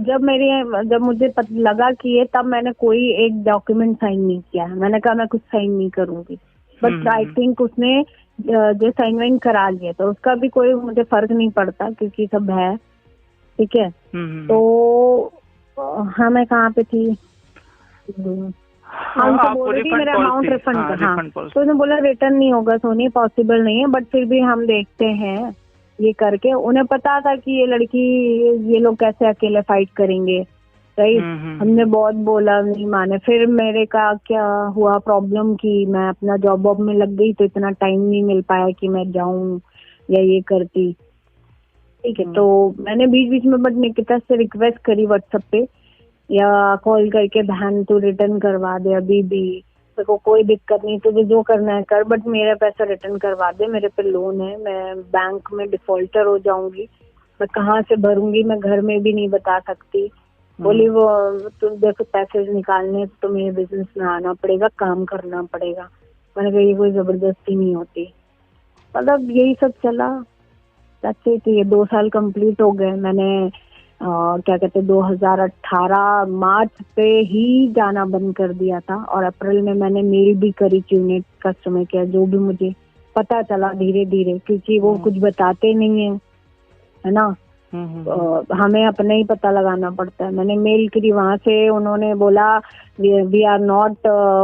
जब मुझे लगा कि ये, तब मैंने कोई एक डॉक्यूमेंट साइन नहीं किया। मैंने कहा मैं कुछ साइन नहीं करूंगी, बट आई थिंक उसने जो साइन वाइन करा लिए तो उसका भी कोई मुझे फर्क नहीं पड़ता क्योंकि सब है, ठीक है। तो हाँ, मैं कहाँ पे थी? हाँ, उनको बोल रही थी मेरा अमाउंट रिफंड। हाँ, तो उन्होंने बोला रिटर्न नहीं होगा सोनी, पॉसिबल नहीं है, बट फिर भी हम देखते हैं ये करके। उन्हें पता था कि ये लड़की, ये लोग कैसे अकेले फाइट करेंगे, राइट। हमने बहुत बोला, नहीं माने। फिर मेरे का क्या हुआ प्रॉब्लम कि मैं अपना जॉब वॉब में लग गई, तो इतना टाइम नहीं मिल पाया कि मैं जाऊं या ये करती, ठीक है। तो मैंने बीच बीच में बट निकिता से रिक्वेस्ट करी व्हाट्सएप पे या कॉल करके, बहन तू रिटर्न करवा दे अभी भी, मेरे को कोई दिक्कत नहीं, तुझे जो करना है कर, बट मेरा पैसा रिटर्न करवा दे, मेरे पे लोन है, मैं बैंक में डिफॉल्टर हो जाऊंगी, मैं कहाँ से भरूंगी, मैं घर में भी नहीं बता सकती। बोली वो तुम देखो पैसे निकालने तो तुम्हें बिजनेस में आना पड़ेगा, काम करना पड़ेगा। मैंने कहा ये कोई जबरदस्ती नहीं होती। मतलब यही सब चला। अच्छे तो ये 2 साल कंप्लीट हो गए। मैंने क्या कहते 2018 मार्च पे ही जाना बंद कर दिया था, और अप्रैल में मैंने मेल भी करी क्यूनेट कस्टमर केयर, जो भी मुझे पता चला धीरे धीरे, क्योंकि वो कुछ बताते नहीं है ना। हमें अपने ही पता लगाना पड़ता है। मैंने मेल करी वहां से, उन्होंने बोला we are not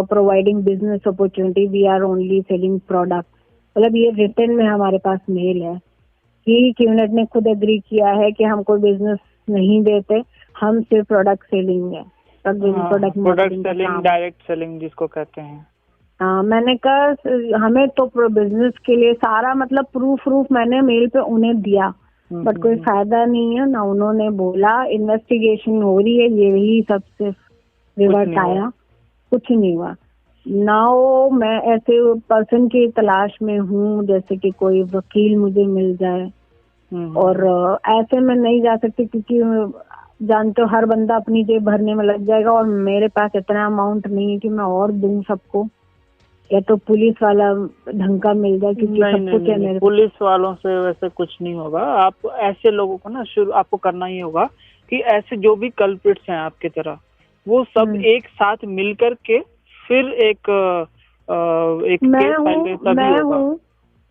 providing business opportunity, we are only selling product. मतलब ये रिटर्न में हमारे पास मेल है कि क्यूनेट ने खुद एग्री किया है कि हम कोई बिजनेस नहीं देते, हम सिर्फ प्रोडक्ट सेलिंग है, प्रोडक्ट सेलिंग, डायरेक्ट सेलिंग जिसको कहते हैं। हाँ, मैंने कहा हमें तो बिजनेस के लिए सारा मतलब प्रूफ मैंने मेल पे उन्हें दिया, बट कोई फायदा नहीं है ना। उन्होंने बोला इन्वेस्टिगेशन हो रही है, यही सबसे रिवर्ट आया, कुछ नहीं हुआ। नाउ मैं ऐसे पर्सन की तलाश में हूँ जैसे कि कोई वकील मुझे मिल जाए, और ऐसे में नहीं जा सकती क्योंकि जानते हो हर बंदा अपनी जेब भरने में लग जाएगा, और मेरे पास इतना अमाउंट नहीं है कि मैं और दूं सबको, या तो पुलिस वाला ढंग का मिल जाए, क्योंकि सब कुछ है मेरे। पुलिस वालों से वैसे कुछ नहीं होगा। आप ऐसे लोगों को ना शुरू आपको करना ही होगा कि ऐसे जो भी कल्प्रिट्स हैं आपके तरह, वो सब एक साथ मिल कर के फिर एक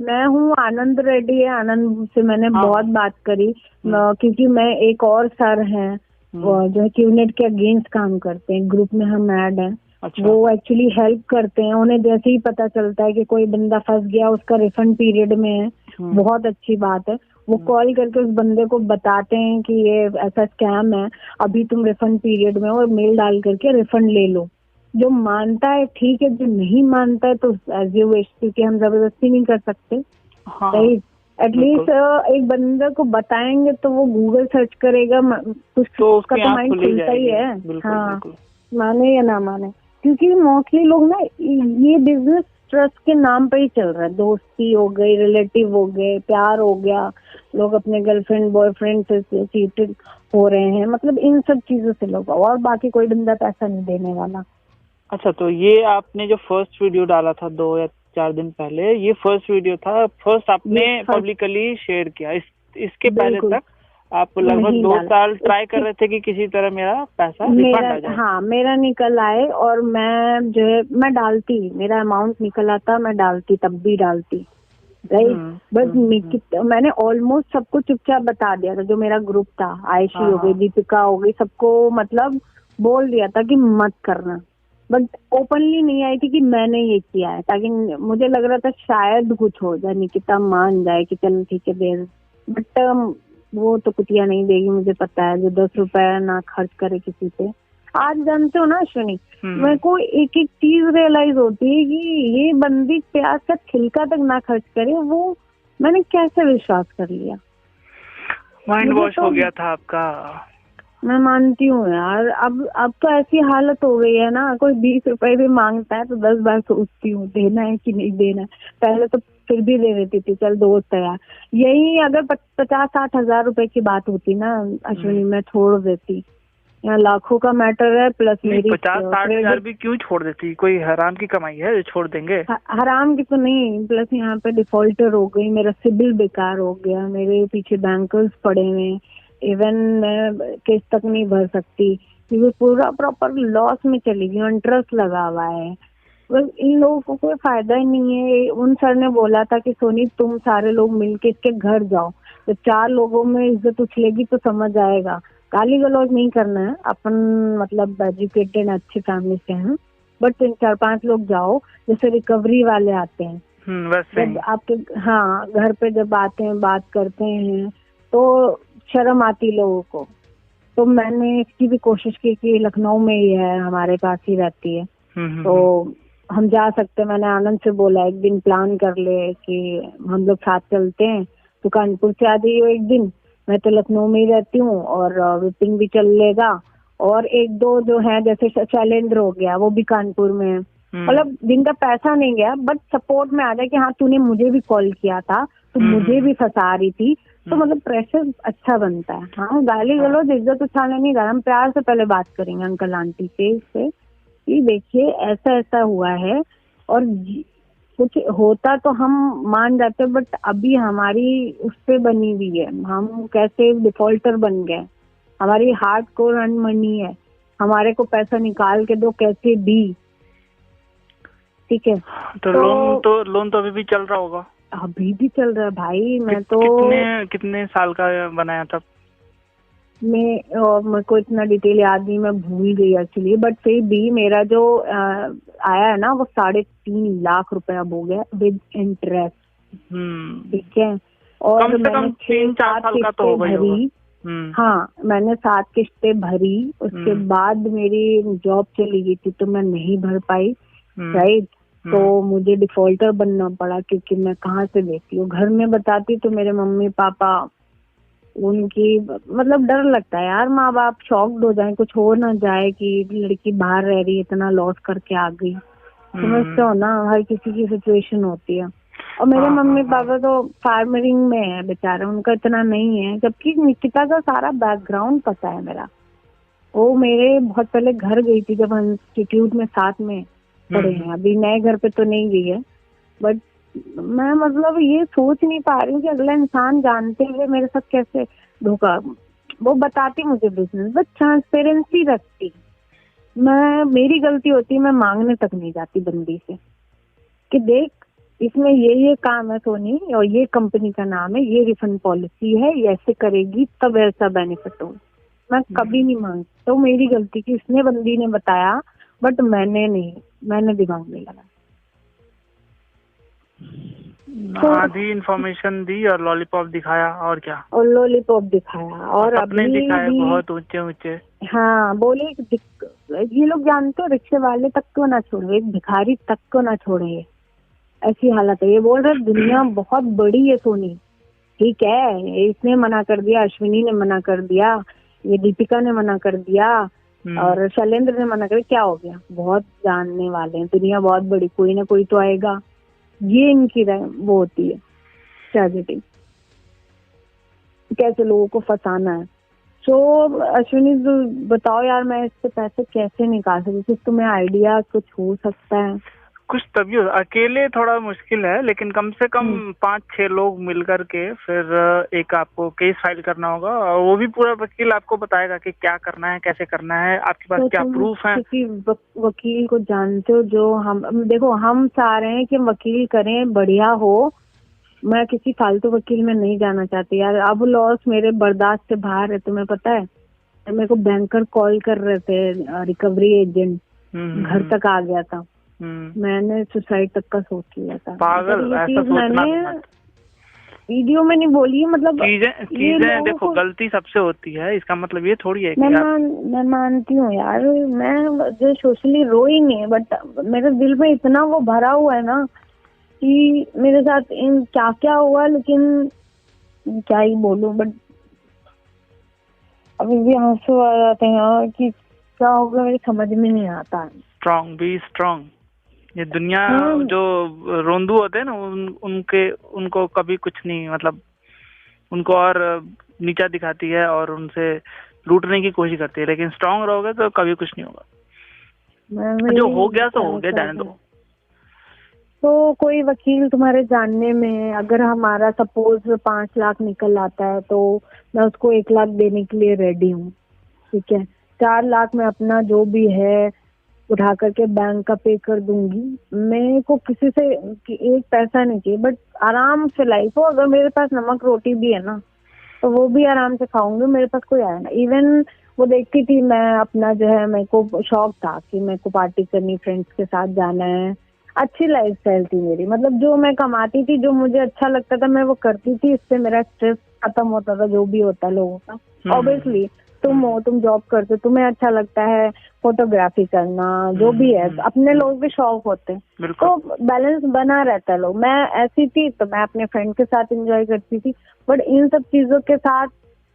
मैं हूँ आनंद रेड्डी है, आनंद से मैंने बहुत बात करी, क्योंकि मैं एक और सर हैं जो क्यूनेट के अगेंस्ट काम करते हैं, ग्रुप में हम ऐड हैं। अच्छा। वो एक्चुअली हेल्प करते हैं, उन्हें जैसे ही पता चलता है कि कोई बंदा फंस गया, उसका रिफंड पीरियड में है, बहुत अच्छी बात है, वो कॉल करके उस बंदे को बताते हैं कि ये ऐसा स्कैम है, अभी तुम रिफंड पीरियड में हो, और मेल डाल करके रिफंड ले लो। जो मानता है ठीक है, जो नहीं मानता है तो एज यू विश, क्योंकि हम जबरदस्ती नहीं कर सकते, राइट। एटलीस्ट एक बंदे को बताएंगे तो वो गूगल सर्च करेगा, कुछ तो उसका तो माइंड खुलता ही है। हाँ, माने या ना माने, क्योंकि मोस्टली लोग ना ये बिजनेस ट्रस्ट के नाम पे ही चल रहा है। दोस्ती हो गई, रिलेटिव हो गए, प्यार हो गया, लोग अपने गर्लफ्रेंड बॉयफ्रेंड से चीटेड हो रहे हैं, मतलब इन सब चीजों से लोग, और बाकी कोई बंदा पैसा नहीं देने वाला। अच्छा, तो ये आपने जो फर्स्ट वीडियो डाला था 2 या 4 दिन पहले, ये फर्स्ट वीडियो था, फर्स्ट आपने पब्लिकली शेयर किया। इसके पहले तक आप लगभग 2 साल ट्राई कर रहे थे कि किसी तरह मेरा पैसा रिफंड आ जाए। हाँ, मेरा निकल आए, और मैं जो है मैं डालती, मेरा अमाउंट निकल आता, मैं डालती, तब भी डालती, राइट। बस मैंने ऑलमोस्ट सबको चुपचाप बता दिया था, जो मेरा ग्रुप था, आयशी हो गई, दीपिका हो गई, सबको मतलब बोल दिया था कि मत करना, बट ओपनली नहीं आई थी कि मैंने ये किया है, ताकि मुझे लग रहा था शायद कुछ हो जाए, निकिता मान जाए कि चल ठीक है दे, बट वो तो कुतिया नहीं देगी, मुझे पता है। जो 10 रुपए ना खर्च करे किसी पे। आज जानते हो ना अश्विनी, मेरे को एक एक चीज रियलाइज होती है कि ये बंदी प्याज का छिलका तक ना खर्च करे, वो मैंने कैसे विश्वास कर लिया। माइंड वॉश हो गया था आपका। मैं मानती हूँ यार, अब तो ऐसी हालत हो गई है ना, कोई 20 रुपए भी मांगता है तो 10 बार सोचती हूँ देना है कि नहीं देना है। पहले तो फिर भी दे देती थी, चल दोस्त है यार। यही अगर 50-60 हजार रुपए की बात होती ना अश्विनी, मैं छोड़ देती। यहाँ लाखों का मैटर है, प्लस मेरी 50-60 हजार भी क्यों छोड़ देती? कोई हराम की कमाई है जो छोड़ देंगे? हराम की तो नहीं, प्लस यहाँ पे डिफॉल्टर हो गई, मेरा सिबिल बेकार हो गया, मेरे पीछे बैंकर्स पड़े हुए, इवन मैं किस्त तक नहीं भर सकती क्योंकि पूरा प्रॉपर लॉस में चली गई, इंटरेस्ट लगा हुआ है। इन लोगों को कोई फायदा ही नहीं है। उन सर ने बोला था कि सोनी तुम सारे लोग मिलके इसके घर जाओ, तो 4 लोगों में इज्जत उछलेगी तो समझ आएगा। गाली गलौज नहीं करना है, अपन मतलब एजुकेटेड अच्छी फैमिली से हैं, बट 4-5 लोग जाओ, जैसे रिकवरी वाले आते हैं जब आपके हाँ घर पे जब आते हैं बात करते हैं तो शर्म आती लोगों को। तो मैंने इसकी भी कोशिश की कि लखनऊ में ही है, हमारे पास ही रहती है, तो हम जा सकते हैं। मैंने आनंद से बोला एक दिन प्लान कर ले कि हम लोग साथ चलते हैं, तो कानपुर से आ जाइयो एक दिन, मैं तो लखनऊ में ही रहती हूँ और विपिन भी चल लेगा, और 1-2 जो है जैसे शैलेंद्र हो गया वो भी कानपुर में है। मतलब दिन का पैसा नहीं गया, बट सपोर्ट में आ जाए कि हाँ तूने मुझे भी कॉल किया था, तो मुझे भी फंसा रही थी, तो मतलब प्रेशर अच्छा बनता है। हाँ गाली गलौज इज्जत उछालने नहीं जा रहा, हम प्यार से पहले बात करेंगे अंकल आंटी से इससे कि देखिए ऐसा ऐसा हुआ है, और कुछ होता तो हम मान जाते, बट अभी हमारी उस पे बनी हुई है, हम कैसे डिफॉल्टर बन गए, हमारी हार्ड कोर अर्न मनी है, हमारे को पैसा निकाल के दो कैसे भी, ठीक है। तो लोन तो अभी भी चल रहा होगा? अभी भी चल रहा है भाई। मैं तो कितने साल का बनाया था? मेरे को इतना डिटेल याद नहीं, मैं भूल गई एक्चुअली, बट फिर भी मेरा जो आया है ना वो 3.5 लाख रुपया हो गया विद इंटरेस्ट, ठीक है। और कम से कम 3-4 साल का तो होगा ही होगा। हाँ मैंने 7 किस्तें भरी, उसके बाद मेरी जॉब चली गई थी तो मैं नहीं भर पाई, राइट, तो मुझे डिफॉल्टर बनना पड़ा, क्योंकि मैं कहाँ से देती हूँ। घर में बताती तो मेरे मम्मी पापा उनकी मतलब डर लगता है यार, माँ बाप शॉक्ड हो जाए, कुछ हो ना जाए कि लड़की बाहर रह रही है इतना लॉस करके आ गई, समझते हो ना, हर किसी की सिचुएशन होती है। और मेरे मम्मी पापा तो फार्मरिंग में है बेचारे, उनका इतना नहीं है, जबकि निकिता का सारा बैकग्राउंड पता है मेरा। वो मेरे बहुत पहले घर गई थी जब हम इंस्टीट्यूट में साथ में पढ़े हैं, अभी नए घर पे तो नहीं गई है, बट मैं मतलब ये सोच नहीं पा रही हूँ कि अगला इंसान जानते हुए मेरे साथ कैसे धोखा। वो बताती मुझे बिजनेस, बट ट्रांसपेरेंसी रखती, मैं मेरी गलती होती है, मैं मांगने तक नहीं जाती बंदी से कि देख इसमें ये काम है सोनी, और ये कंपनी का नाम है, ये रिफंड पॉलिसी है, ये ऐसे करेगी तब ऐसा बेनिफिट हो। मैं कभी नहीं मांगती, तो मेरी गलती की इसने बंदी ने बताया, बट मैंने नहीं, मैंने दिमाग नहीं लगा। आधी इन्फॉर्मेशन दी और लॉलीपॉप दिखाया, और क्या, और लॉलीपॉप दिखाया, और अपने दिखाए बहुत ऊंचे ऊंचे। हाँ बोले ये लोग जानते हो रिक्शे वाले तक को ना छोड़े, एक भिखारी तक को ना छोड़े, ऐसी हालत है। ये बोल रहे दुनिया बहुत बड़ी है सोनी, ठीक है, इसने मना कर दिया, अश्विनी ने मना कर दिया, ये दीपिका ने मना कर दिया, और शैलेंद्र ने मना कर, क्या हो गया, बहुत जानने वाले हैं, दुनिया बहुत बड़ी, कोई ना कोई तो आएगा, ये इनकी वो होती है ट्रेजेडी, कैसे लोगों को फंसाना है। तो अश्विनी बताओ यार मैं इससे पैसे कैसे निकाल सकती, तुम्हें आइडिया कुछ हो सकता है? कुछ तभी हो, अकेले थोड़ा मुश्किल है, लेकिन कम से कम 5-6 लोग मिल करके फिर एक आपको केस फाइल करना होगा, और वो भी पूरा वकील आपको बताएगा कि क्या करना है, कैसे करना है, आपके पास क्या प्रूफ है। किसी वकील को जानते हो जो हम देखो, हम चाह रहे हैं कि वकील करें बढ़िया हो, मैं किसी फालतू वकील में नहीं जाना चाहती यार। अब लॉस मेरे बर्दाश्त से बाहर है, तुम्हें पता है, मेरे को बैंकर कॉल कर रहे थे, रिकवरी एजेंट घर तक आ गया था, मैंने सुसाइड तक का सोच लिया था। पागल, ऐसा मैंने वीडियो में नहीं बोली, मतलब चीजें देखो, गलती सबसे होती है, इसका मतलब ये थोड़ी है कि मैं मानती हूँ यार, मैं जो सोशली रोई नहीं, बट मेरे दिल में इतना वो भरा हुआ है ना कि मेरे साथ इन क्या क्या हुआ, लेकिन क्या ही बोलूं, बट अभी भी आंसू आ जाते हैं कि क्या होगा मेरी समझ में नहीं आता। Strong, be strong. ये दुनिया जो रोंदू होते हैं ना, उनको कभी कुछ नहीं, मतलब उनको और नीचा दिखाती है और उनसे लूटने की कोशिश करती है, लेकिन स्ट्रांग रहोगे तो कभी कुछ नहीं होगा। जो हो गया तो हो गया, जाने दो। तो कोई वकील तुम्हारे जानने में, अगर हमारा सपोज 5 लाख निकल आता है तो मैं उसको 1 लाख देने के लिए रेडी हूँ, ठीक है। 4 लाख में अपना जो भी है उठा करके बैंक का पे कर दूंगी। मेरे को किसी से एक पैसा नहीं चाहिए, बट आराम से लाइफ हो। अगर मेरे पास नमक रोटी भी है ना तो वो भी आराम से खाऊंगी, मेरे पास कोई आया ना। इवन वो देखती थी मैं अपना जो है, मेरे को शौक था कि मेरे को पार्टी करनी, फ्रेंड्स के साथ जाना है, अच्छी लाइफ स्टाइल थी मेरी। मतलब जो मैं कमाती थी, जो मुझे अच्छा लगता था मैं वो करती थी, इससे मेरा स्ट्रेस खत्म होता था, जो भी होता है लोगों का। ऑब्वियसली तुम जॉब करते, तुम्हें अच्छा लगता है फोटोग्राफी करना, जो भी है, अपने लोग भी शौक होते हैं, तो बैलेंस बना रहता है लोग। मैं ऐसी थी तो मैं अपने फ्रेंड के साथ एंजॉय करती थी, बट इन सब चीजों के साथ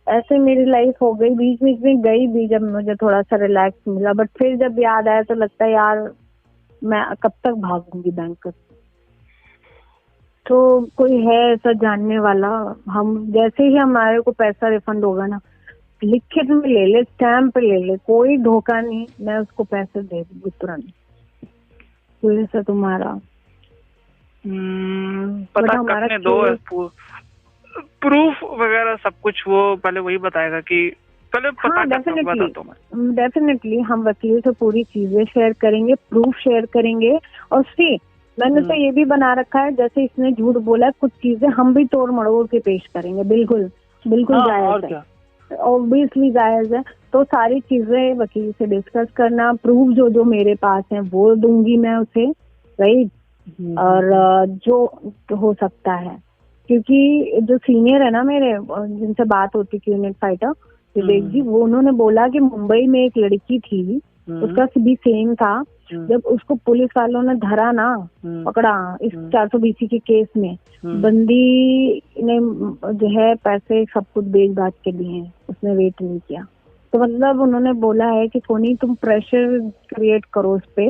ऐसे मेरी लाइफ हो गई। बीच बीच में गई भी जब मुझे थोड़ा सा रिलैक्स मिला, बट फिर जब याद आया तो लगता है यार मैं कब तक भागूंगी बैंक से। तो कोई है ऐसा जानने वाला, हम जैसे ही हमारे को पैसा रिफंड होगा ना, लिखित में ले ले, स्टैम्प पे ले ले, कोई धोखा नहीं, मैं उसको पैसे दे दूंगी तुरंत। कोई ऐसा तुम्हारा पता करने दो, प्रूफ वगैरह सब कुछ वो पहले वही बताएगा कि पहले पता डेफिनेटली हम वकील से पूरी चीजें शेयर करेंगे, प्रूफ शेयर करेंगे। और सी मैंने तो ये भी बना रखा है, जैसे इसने झूठ बोला, कुछ चीजें हम भी तोड़ मड़ोड़ के पेश करेंगे। बिल्कुल जायज है, ऑब्वियसली जायज है। तो सारी चीजें वकील से डिस्कस करना, प्रूफ जो मेरे पास है वो दूंगी मैं उसे, राइट। और जो हो सकता है, क्योंकि जो सीनियर है ना मेरे, जिनसे बात होती थी, यूनिट फाइटर विवेक जी, वो उन्होंने बोला कि मुंबई में एक लड़की थी, उसका भी सेम था। जब उसको पुलिस वालों ने धरा ना, पकड़ा इस 420 के केस में, बंदी ने जो है पैसे सब कुछ बेच बाच के दिए, उसने वेट नहीं किया। तो मतलब उन्होंने बोला है कि सोनी तुम प्रेशर क्रिएट करो उस पे,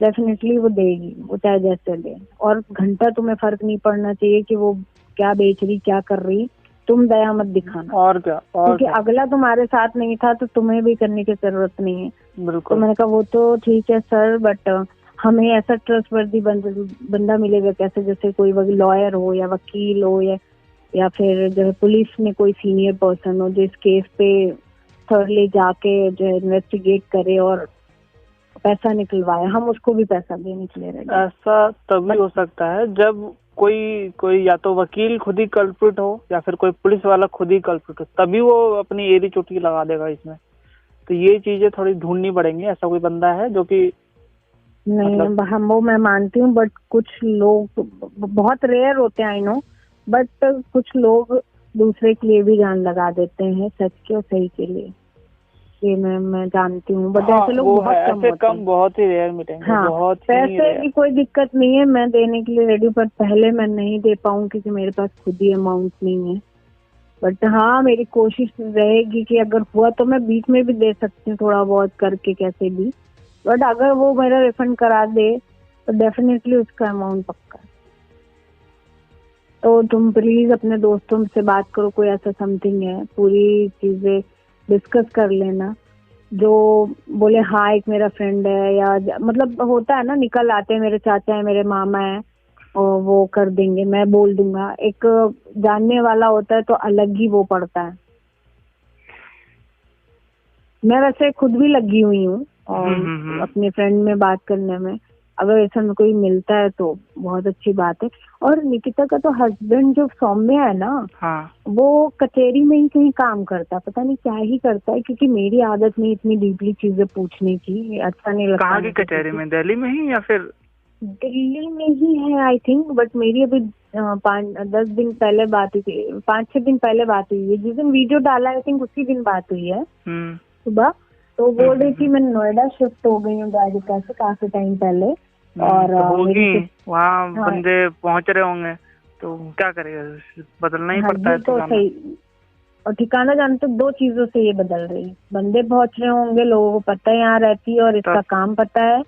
डेफिनेटली वो देगी, वो चाहे जैसे दे। और घंटा तुम्हें फर्क नहीं पड़ना चाहिए कि वो क्या बेच रही, क्या कर रही, तुम दया मत दिखाना। और क्या, क्योंकि अगला तुम्हारे साथ नहीं था तो तुम्हें भी करने की जरूरत नहीं है। तो मैंने कहा वो तो ठीक है सर, बट हमें ऐसा ट्रस्टवर्दी बंदा मिलेगा कैसे, जैसे कोई लॉयर हो या वकील हो या फिर जो है पुलिस में कोई सीनियर पर्सन हो जो इस केस पे थर्डली जाके जो इन्वेस्टिगेट करे और पैसा निकलवाए। हम उसको भी पैसा देने के लिए रेडी। ऐसा तभी हो सकता है जब कोई या तो वकील खुद ही कल्प्रिट हो या फिर कोई पुलिस वाला खुद ही कल्प्रिट हो, तभी वो अपनी एड़ी चुटकी लगा देगा इसमें। तो ये चीजें थोड़ी ढूंढनी पड़ेंगी, ऐसा कोई बंदा है जो कि नहीं मतलब... वो मैं मानती हूँ, बट कुछ लोग बहुत रेयर होते हैं, आई नो, बट कुछ लोग दूसरे के लिए भी जान लगा देते हैं, सच के और सही के लिए। ये मैं जानती हूँ, बट ऐसे लोग बहुत ही रेयर मिलेंगे। हाँ, बहुत पैसे की कोई दिक्कत नहीं है, मैं देने के लिए रेडी, पर पहले मैं नहीं दे पाऊँ क्योंकि मेरे पास खुद ही अमाउंट नहीं है। बट हाँ, मेरी कोशिश रहेगी कि अगर हुआ तो मैं बीच में भी दे सकती हूँ, थोड़ा बहुत करके कैसे भी। बट अगर वो मेरा रिफंड करा दे तो डेफिनेटली उसका अमाउंट पक्का। तो तुम प्लीज अपने दोस्तों से बात करो, कोई ऐसा समथिंग है, पूरी चीजें डिस्कस कर लेना। जो बोले हाँ एक मेरा फ्रेंड है, या मतलब होता है ना, निकल आते हैं मेरे चाचा है, मेरे मामा है, और वो कर देंगे, मैं बोल दूंगा। एक जानने वाला होता है तो अलग ही वो पड़ता है। मैं वैसे खुद भी लगी हुई हूँ और अपने फ्रेंड में बात करने में, अगर ऐसा में कोई मिलता है तो बहुत अच्छी बात है। और निकिता का तो हस्बैंड जो सौम्य है ना, हाँ, वो कचहरी में ही कहीं काम करता है, पता नहीं क्या ही करता है, क्योंकि मेरी आदत नहीं इतनी डीपली चीजें पूछने की, अच्छा नहीं लगता। कहाँ की कचहरी में, दिल्ली में ही या फिर? दिल्ली में ही है आई थिंक, बट मेरी अभी 5-10 दिन पहले बात हुई थी, 5-6 दिन पहले बात हुई है। जिस दिन वीडियो डाला आई थिंक उसी दिन बात हुई है सुबह। तो बोल रही थी मैं नोएडा शिफ्ट हो गई हूँ गाजिका से काफी टाइम पहले, और वहाँ बंदे पहुँच रहे होंगे तो क्या करेगा, बदलना ही पड़ता है। तो सही, और ठिकाना जानते 2 चीजों से ये बदल रही, बंदे पहुँच रहे होंगे, लोगों को पता है यहाँ रहती है और इसका काम पता है,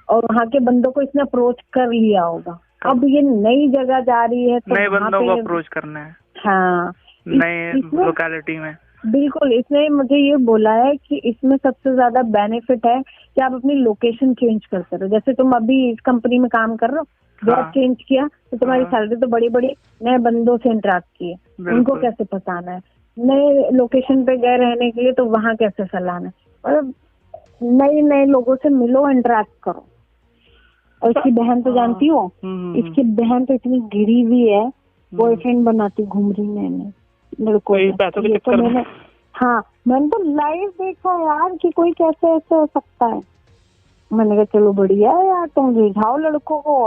और वहाँ के बंदों को इसने अप्रोच कर लिया होगा। अब ये नई जगह जा रही है तो नए बंदों को अप्रोच करना है। हाँ, नए लोकेलिटी में। बिल्कुल, इसने मुझे ये बोला है कि इसमें सबसे ज्यादा बेनिफिट है कि आप अपनी लोकेशन चेंज करते रहो। जैसे तुम अभी इस कंपनी में काम कर रहे हो, जॉब चेंज किया तो तुम्हारी सैलरी तो बड़ी बड़ी, नए बंदों से इंटरेक्ट किए, उनको कैसे फंसाना है, नए लोकेशन पे गए रहने के लिए तो वहाँ कैसे सलाना है, मतलब नए नए लोगों से मिलो, इंटरेक्ट करो। और इसकी बहन तो जानती हो, इसकी बहन तो इतनी गिरी हुई है, बॉयफ्रेंड बनाती घूम रही मैंने लड़कों में। तो मैंने मैंने तो लाइव देखा यार कि कोई कैसे ऐसे हो सकता है। मैंने कहा चलो बढ़िया है यार, तुम रिझाओ लड़कों को।